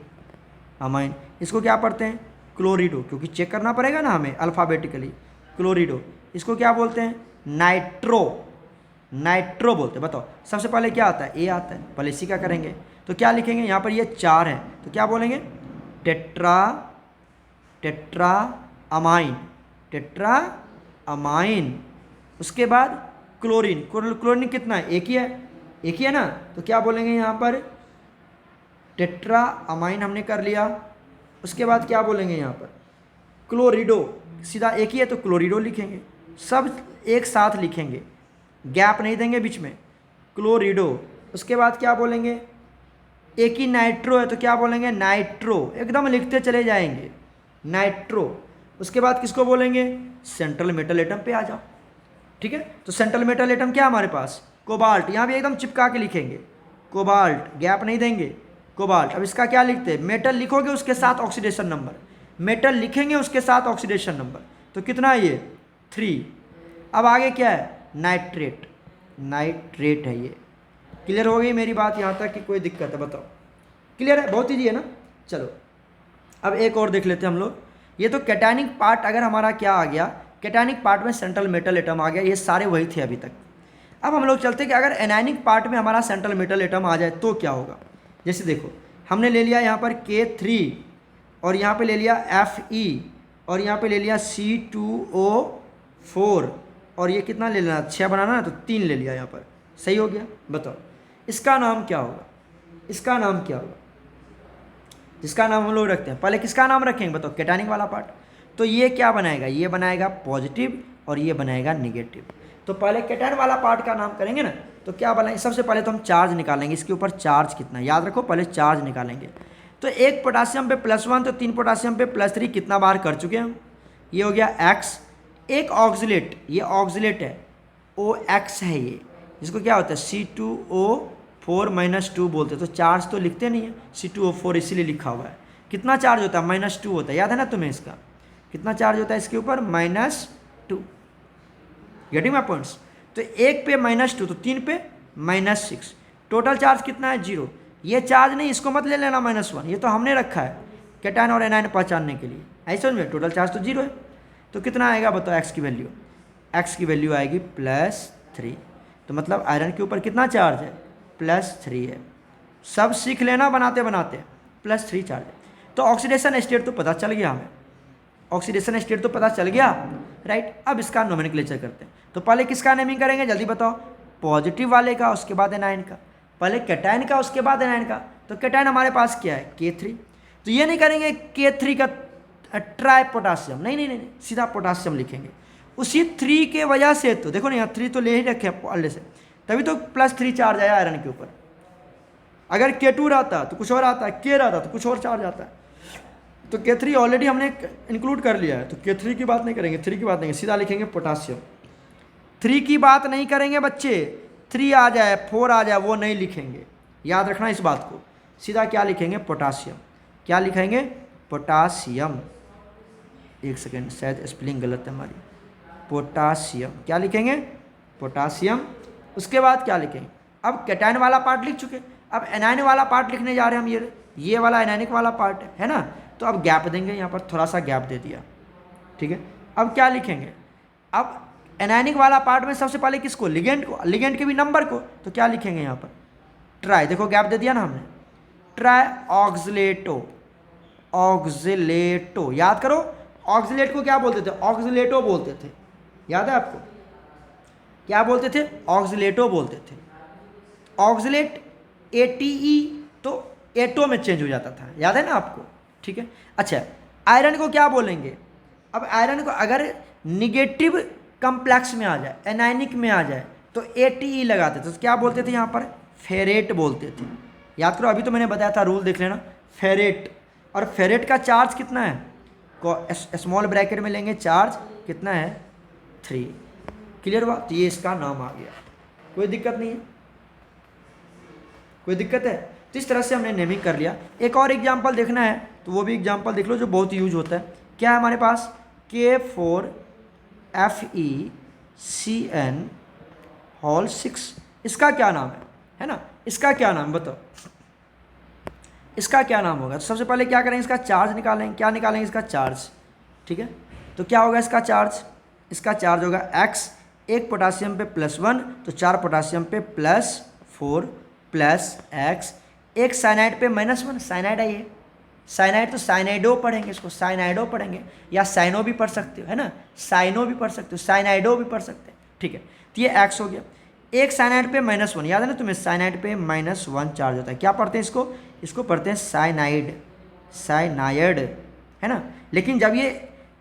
अमाइन, इसको क्या पढ़ते हैं, क्लोरिडो, क्योंकि चेक करना पड़ेगा ना हमें अल्फ़ाबेटिकली। क्लोरिडो, इसको क्या बोलते हैं, नाइट्रो, नाइट्रो बोलते हैं। बताओ सबसे पहले क्या आता है, A आता है, पहले इसी का करेंगे। तो क्या लिखेंगे, यहाँ पर ये 4 है, तो क्या बोलेंगे, टेट्रा अमाइन। उसके बाद क्लोरीन कितना है, एक ही है ना, तो क्या बोलेंगे यहाँ पर, टेट्रा अमाइन हमने कर लिया। उसके बाद क्या बोलेंगे यहाँ पर, क्लोरिडो, सीधा एक ही है तो क्लोरिडो लिखेंगे, सब एक साथ लिखेंगे, गैप नहीं देंगे बीच में, क्लोरिडो। उसके बाद क्या बोलेंगे, एक ही नाइट्रो है तो क्या बोलेंगे, नाइट्रो, एकदम लिखते चले जाएंगे, नाइट्रो। उसके बाद किसको बोलेंगे, सेंट्रल मेटल एटम पे आ जाओ। ठीक है, तो सेंट्रल मेटल एटम क्या हमारे पास, कोबाल्ट, यहाँ भी एकदम चिपका के लिखेंगे, कोबाल्ट, गैप नहीं देंगे, कोबाल्ट। अब इसका क्या लिखते हैं, मेटल लिखोगे उसके साथ ऑक्सीडेशन नंबर, मेटल लिखेंगे उसके साथ ऑक्सीडेशन नंबर, तो कितना है ये 3। अब आगे क्या है, नाइट्रेट है ये। क्लियर हो गई मेरी बात यहाँ तक कि कोई दिक्कत है, बताओ, क्लियर है, बहुत ईजी है ना। चलो अब एक और देख लेते हैं हम लोग। ये तो कैटायनिक पार्ट अगर हमारा क्या आ गया, कैटायनिक पार्ट में सेंट्रल मेटल एटम आ गया, ये सारे वही थे अभी ततक। अब हम लोग चलते हैं कि अगर एनायनिक पार्ट में हमारा सेंट्रल मेटल एटम आ जाए तो क्या होगा। जैसे देखो हमने ले लिया यहाँ पर K3, और यहाँ पे ले लिया Fe, और यहाँ पे ले लिया C2O4, और ये कितना ले लेना, 6 बनाना है तो 3 ले लिया यहाँ पर, सही हो गया। बताओ इसका नाम क्या होगा, इसका नाम क्या होगा, जिसका नाम हम लोग रखते हैं, पहले किसका नाम रखेंगे बताओ, कैटायनिक वाला पार्ट। तो ये क्या बनाएगा, ये बनाएगा पॉजिटिव और ये बनाएगा निगेटिव। तो पहले कैटायन वाला पार्ट का नाम करेंगे ना, तो क्या बनाएंगे, सबसे पहले तो हम चार्ज निकालेंगे, इसके ऊपर चार्ज कितना, याद रखो पहले चार्ज निकालेंगे। तो एक पोटासियम पे +1 तो 3 पोटासियम पे +3 कितना बार कर चुके हैं हम, ये हो गया X। एक ऑक्सिलेट, ये ऑक्सिलेट है, OX है ये, जिसको क्या होता है C2O4 - 2 बोलते हैं। तो चार्ज तो लिखते नहीं है, C2O4 इसीलिए लिखा हुआ है। कितना चार्ज होता है, -2 होता है, याद है ना तुम्हें इसका, कितना चार्ज होता है इसके ऊपर, -2। Getting my points. तो 1 पे -2, तो 3 पे -6, टोटल चार्ज कितना है 0। ये चार्ज नहीं, इसको मत ले लेना -1, ये तो हमने रखा है कैटायन और एनायन पहचानने के लिए, ऐसे समझ में। टोटल चार्ज तो 0 है, तो कितना आएगा बताओ एक्स की वैल्यू। एक्स की वैल्यू आएगी +3, तो मतलब आयरन के ऊपर कितना चार्ज है +3 है। सब सीख लेना बनाते बनाते, +3 चार्ज है। तो ऑक्सीडेशन स्टेट तो पता चल गया हमें, ऑक्सीडेशन स्टेट तो पता चल गया, राइट। अब इसका नोमेनक्लेचर करते हैं। तो पहले किसका नेमिंग करेंगे जल्दी बताओ, पॉजिटिव वाले का, उसके बाद एनायन का। पहले कैटायन का, उसके बाद एनायन का। तो कैटायन हमारे पास क्या है K3, तो ये नहीं करेंगे K3 का ट्राई पोटासियम, नहीं नहीं नहीं, सीधा पोटासियम लिखेंगे। उसी 3 के वजह से तो देखो ना, यहाँ 3 तो ले ही रखे पहले से, तभी तो +3 चार्ज आया आयरन के ऊपर। अगर K2 रहता तो कुछ और आता है, K रहता तो कुछ और चार्ज आता है। तो K3 ऑलरेडी हमने इंक्लूड कर लिया है, तो K3 की बात नहीं करेंगे, 3 की बात नहीं, सीधा लिखेंगे पोटासियम। 3 की बात नहीं करेंगे बच्चे, 3 आ जाए 4 आ जाए वो नहीं लिखेंगे, याद रखना इस बात को। सीधा क्या लिखेंगे पोटासियम, क्या लिखेंगे पोटासियम। एक सेकेंड, शायद स्पेलिंग गलत है हमारी, पोटासियम क्या लिखेंगे पोटासियम। उसके बाद क्या लिखेंगे, अब कैटायन वाला पार्ट लिख चुके, अब एनायन वाला पार्ट लिखने जा रहे हैं हम। ये वाला एनायनिक वाला पार्ट है ना, तो अब गैप देंगे, यहाँ पर थोड़ा सा गैप दे दिया, ठीक है। अब क्या लिखेंगे, अब एनायनिक वाला पार्ट में सबसे पहले किसको, लिगेंड को, लिगेंड के भी नंबर को, तो क्या लिखेंगे यहाँ पर ट्राई, देखो गैप दे दिया ना हमने, ट्राई ऑक्सिलेटो, ऑक्सिलेटो, याद करो ऑक्सिलेट को क्या बोलते थे, ऑक्सिलेटो बोलते थे, याद है आपको क्या बोलते थे, ऑक्सिलेटो बोलते थे। ऑक्सिलेट ATE तो एटो में चेंज हो जाता था, याद है ना आपको, ठीक है। अच्छा, आयरन को क्या बोलेंगे, अब आयरन को अगर निगेटिव कम्प्लेक्स में आ जाए, एनायनिक में आ जाए, तो ATE लगाते थे, तो क्या बोलते थे यहाँ पर फेरेट बोलते थे। याद करो, अभी तो मैंने बताया था, रूल देख लेना, फेरेट। और फेरेट का चार्ज कितना है, स्मॉल ब्रैकेट में लेंगे, चार्ज कितना है 3। क्लियर हुआ, तो ये इसका नाम आ गया, कोई दिक्कत नहीं है, कोई दिक्कत है। तो इस तरह से हमने नेमिंग कर लिया। एक और एग्जांपल देखना है तो वो भी एग्जांपल देख लो जो बहुत यूज होता है। क्या है हमारे पास K4FeCN6, इसका क्या नाम है ना, इसका क्या नाम बताओ, इसका क्या नाम होगा। तो सबसे पहले क्या करेंगे, इसका चार्ज निकालेंगे, क्या निकालेंगे इसका चार्ज, ठीक है। तो क्या होगा इसका चार्ज, इसका चार्ज होगा X, एक पोटासियम पे +1, तो 4 पोटासियम पे +4 + X, एक साइनाइड पे -1, साइनाइड है ये, साइनाइड तो साइनाइडो पढ़ेंगे, इसको साइनाइडो पढ़ेंगे, या साइनो भी पढ़ सकते हो, है ना, साइनो भी पढ़ सकते हो, साइनाइडो भी पढ़ सकते हैं, ठीक है। तो ये X हो गया। एक साइनाइड पे -1, याद है ना तुम्हें, साइनाइड पे -1 चार्ज होता है, क्या पढ़ते हैं इसको, इसको पढ़ते हैं साइनाइड, साइनाइड, है ना। लेकिन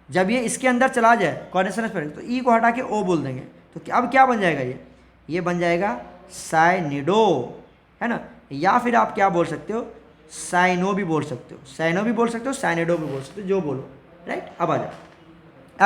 जब ये इसके अंदर चला जाए कोऑर्डिनेशन पर, तो E को हटा के O बोल देंगे, तो अब क्या बन जाएगा, ये बन जाएगा साइनिडो, है ना। या फिर आप क्या बोल सकते हो, साइनो भी बोल सकते हो, साइनो भी बोल सकते हो, साइनिडो भी बोल सकते हो, जो बोलो, राइट। अब आ जाओ,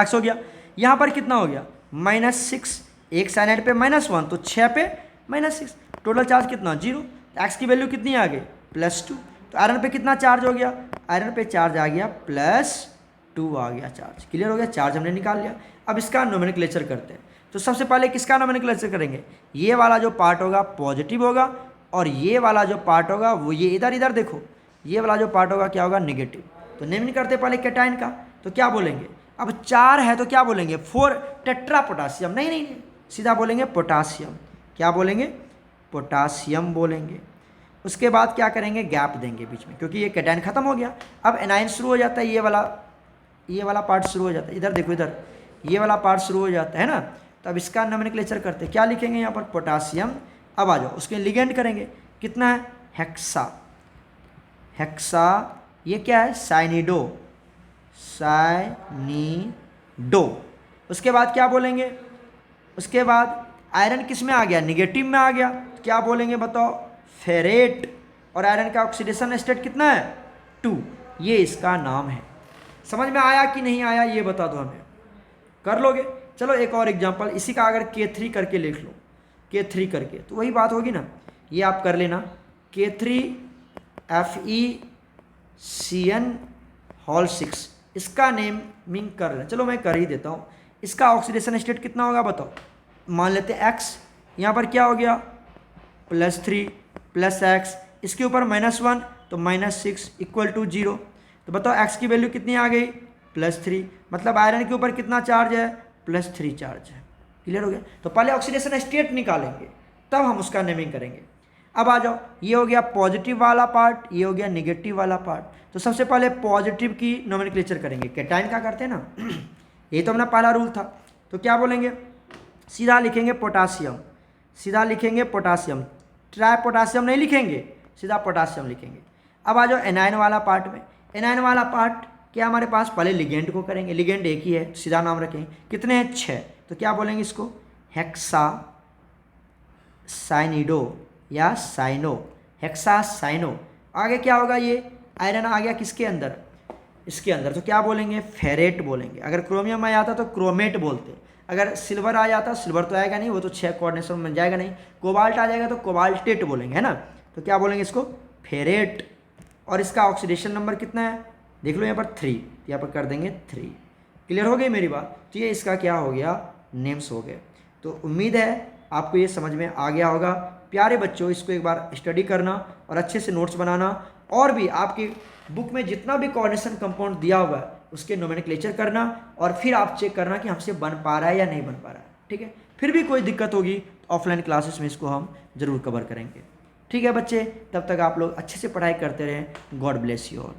X हो गया। यहाँ पर कितना हो गया -6, एक साइनाइड पे -1, तो 6 पे -6, टोटल चार्ज कितना 0। X की वैल्यू कितनी आ गई +2। तो आयरन पे कितना चार्ज हो गया, आयरन पे चार्ज आ गया +2 आ गया चार्ज। क्लियर हो गया, चार्ज हमने निकाल लिया। अब इसका नोमेनक्लेचर करते हैं। तो सबसे पहले किसका नोमेनक्लेचर करेंगे, ये वाला जो पार्ट होगा पॉजिटिव होगा, और ये वाला जो पार्ट होगा वो ये इधर देखो, ये वाला जो पार्ट होगा क्या होगा नेगेटिव। तो नेमिंग करते पहले कैटायन का, तो क्या बोलेंगे, अब 4 है तो क्या बोलेंगे 4 टेट्रा पोटासियम, नहीं, सीधा बोलेंगे पोटासियम, क्या बोलेंगे पोटासियम बोलेंगे। उसके बाद क्या करेंगे, गैप देंगे बीच में, क्योंकि ये कैटायन खत्म हो गया। अब एनायन शुरू हो जाता है, ये वाला पार्ट शुरू हो जाता है, इधर देखो, इधर ये वाला पार्ट शुरू हो जाता है ना। तो अब इसका नोमेनक्लेचर करते हैं, क्या लिखेंगे यहाँ पर पोटासियम। अब आ जाओ, उसके लिगेंड करेंगे, कितना है हेक्सा, हेक्सा, ये क्या है साइनिडो, साइनिडो। उसके बाद क्या बोलेंगे, उसके बाद आयरन किस में आ गया, निगेटिव में आ गया, तो क्या बोलेंगे बताओ फेरेट। और आयरन का ऑक्सीडेशन स्टेट कितना है 2, ये इसका नाम है। समझ में आया कि नहीं आया ये बता दो हमें, कर लोगे। चलो एक और एग्जांपल, इसी का अगर K3 करके लिख लो, K3 करके, तो वही बात होगी ना, ये आप कर लेना K3FeCN6, इसका नेमिंग कर लेना। चलो मैं कर ही देता हूँ। इसका ऑक्सीडेशन स्टेट कितना होगा बताओ, मान लेते हैं एक्स, यहाँ पर क्या हो गया +3 प्लस एक्स, इसके ऊपर -1 तो -6 इक्वल टू 0। तो बताओ एक्स की वैल्यू कितनी आ गई +3, मतलब आयरन के ऊपर कितना चार्ज है +3 चार्ज है। क्लियर हो गया। तो पहले ऑक्सीडेशन स्टेट निकालेंगे तब हम उसका नेमिंग करेंगे। अब आ जाओ, ये हो गया पॉजिटिव वाला पार्ट, ये हो गया निगेटिव वाला पार्ट। तो सबसे पहले पॉजिटिव की नोमेनक्लेचर करेंगे। कैटायन का करते हैं ना ये तो अपना पहला रूल था। तो क्या बोलेंगे, सीधा लिखेंगे पोटासियम, सीधा लिखेंगे पोटासियम, ट्राई पोटासियम नहीं लिखेंगे, सीधा पोटासियम लिखेंगे। अब आ जाओ एनायन वाला पार्ट में। एनायन वाला पार्ट क्या हमारे पास, पहले लिगेंड को करेंगे, लिगेंड एक ही है, सीधा नाम रखेंगे। कितने हैं 6, तो क्या बोलेंगे इसको हेक्सा साइनिडो या साइनो, हेक्सा साइनो। आगे क्या होगा, ये आयरन आ गया किसके अंदर, इसके अंदर, तो क्या बोलेंगे फेरेट बोलेंगे। अगर क्रोमियम आ जाता तो क्रोमेट बोलते, अगर सिल्वर आ जाता, सिल्वर तो आएगा नहीं, वो तो 6 कोऑर्डिनेशन में जाएगा नहीं, कोबाल्ट आ जाएगा तो कोबाल्टेट बोलेंगे, है ना। तो क्या बोलेंगे इसको फेरेट। और इसका ऑक्सीडेशन नंबर कितना है, देख लो यहाँ पर 3, यहाँ पर कर देंगे 3। क्लियर हो गई मेरी बात। तो ये इसका क्या हो गया, नेम्स हो गए। तो उम्मीद है आपको ये समझ में आ गया होगा। प्यारे बच्चों, इसको एक बार स्टडी करना और अच्छे से नोट्स बनाना, और भी आपकी बुक में जितना भी कोऑर्डिनेशन कंपाउंड दिया हुआ है उसके नोमेनक्लेचर करना, और फिर आप चेक करना कि हमसे बन पा रहा है या नहीं बन पा रहा है। ठीक है, फिर भी कोई दिक्कत होगी तो ऑफलाइन क्लासेस में इसको हम ज़रूर कवर करेंगे। ठीक है बच्चे, तब तक आप लोग अच्छे से पढ़ाई करते रहें। God bless you all.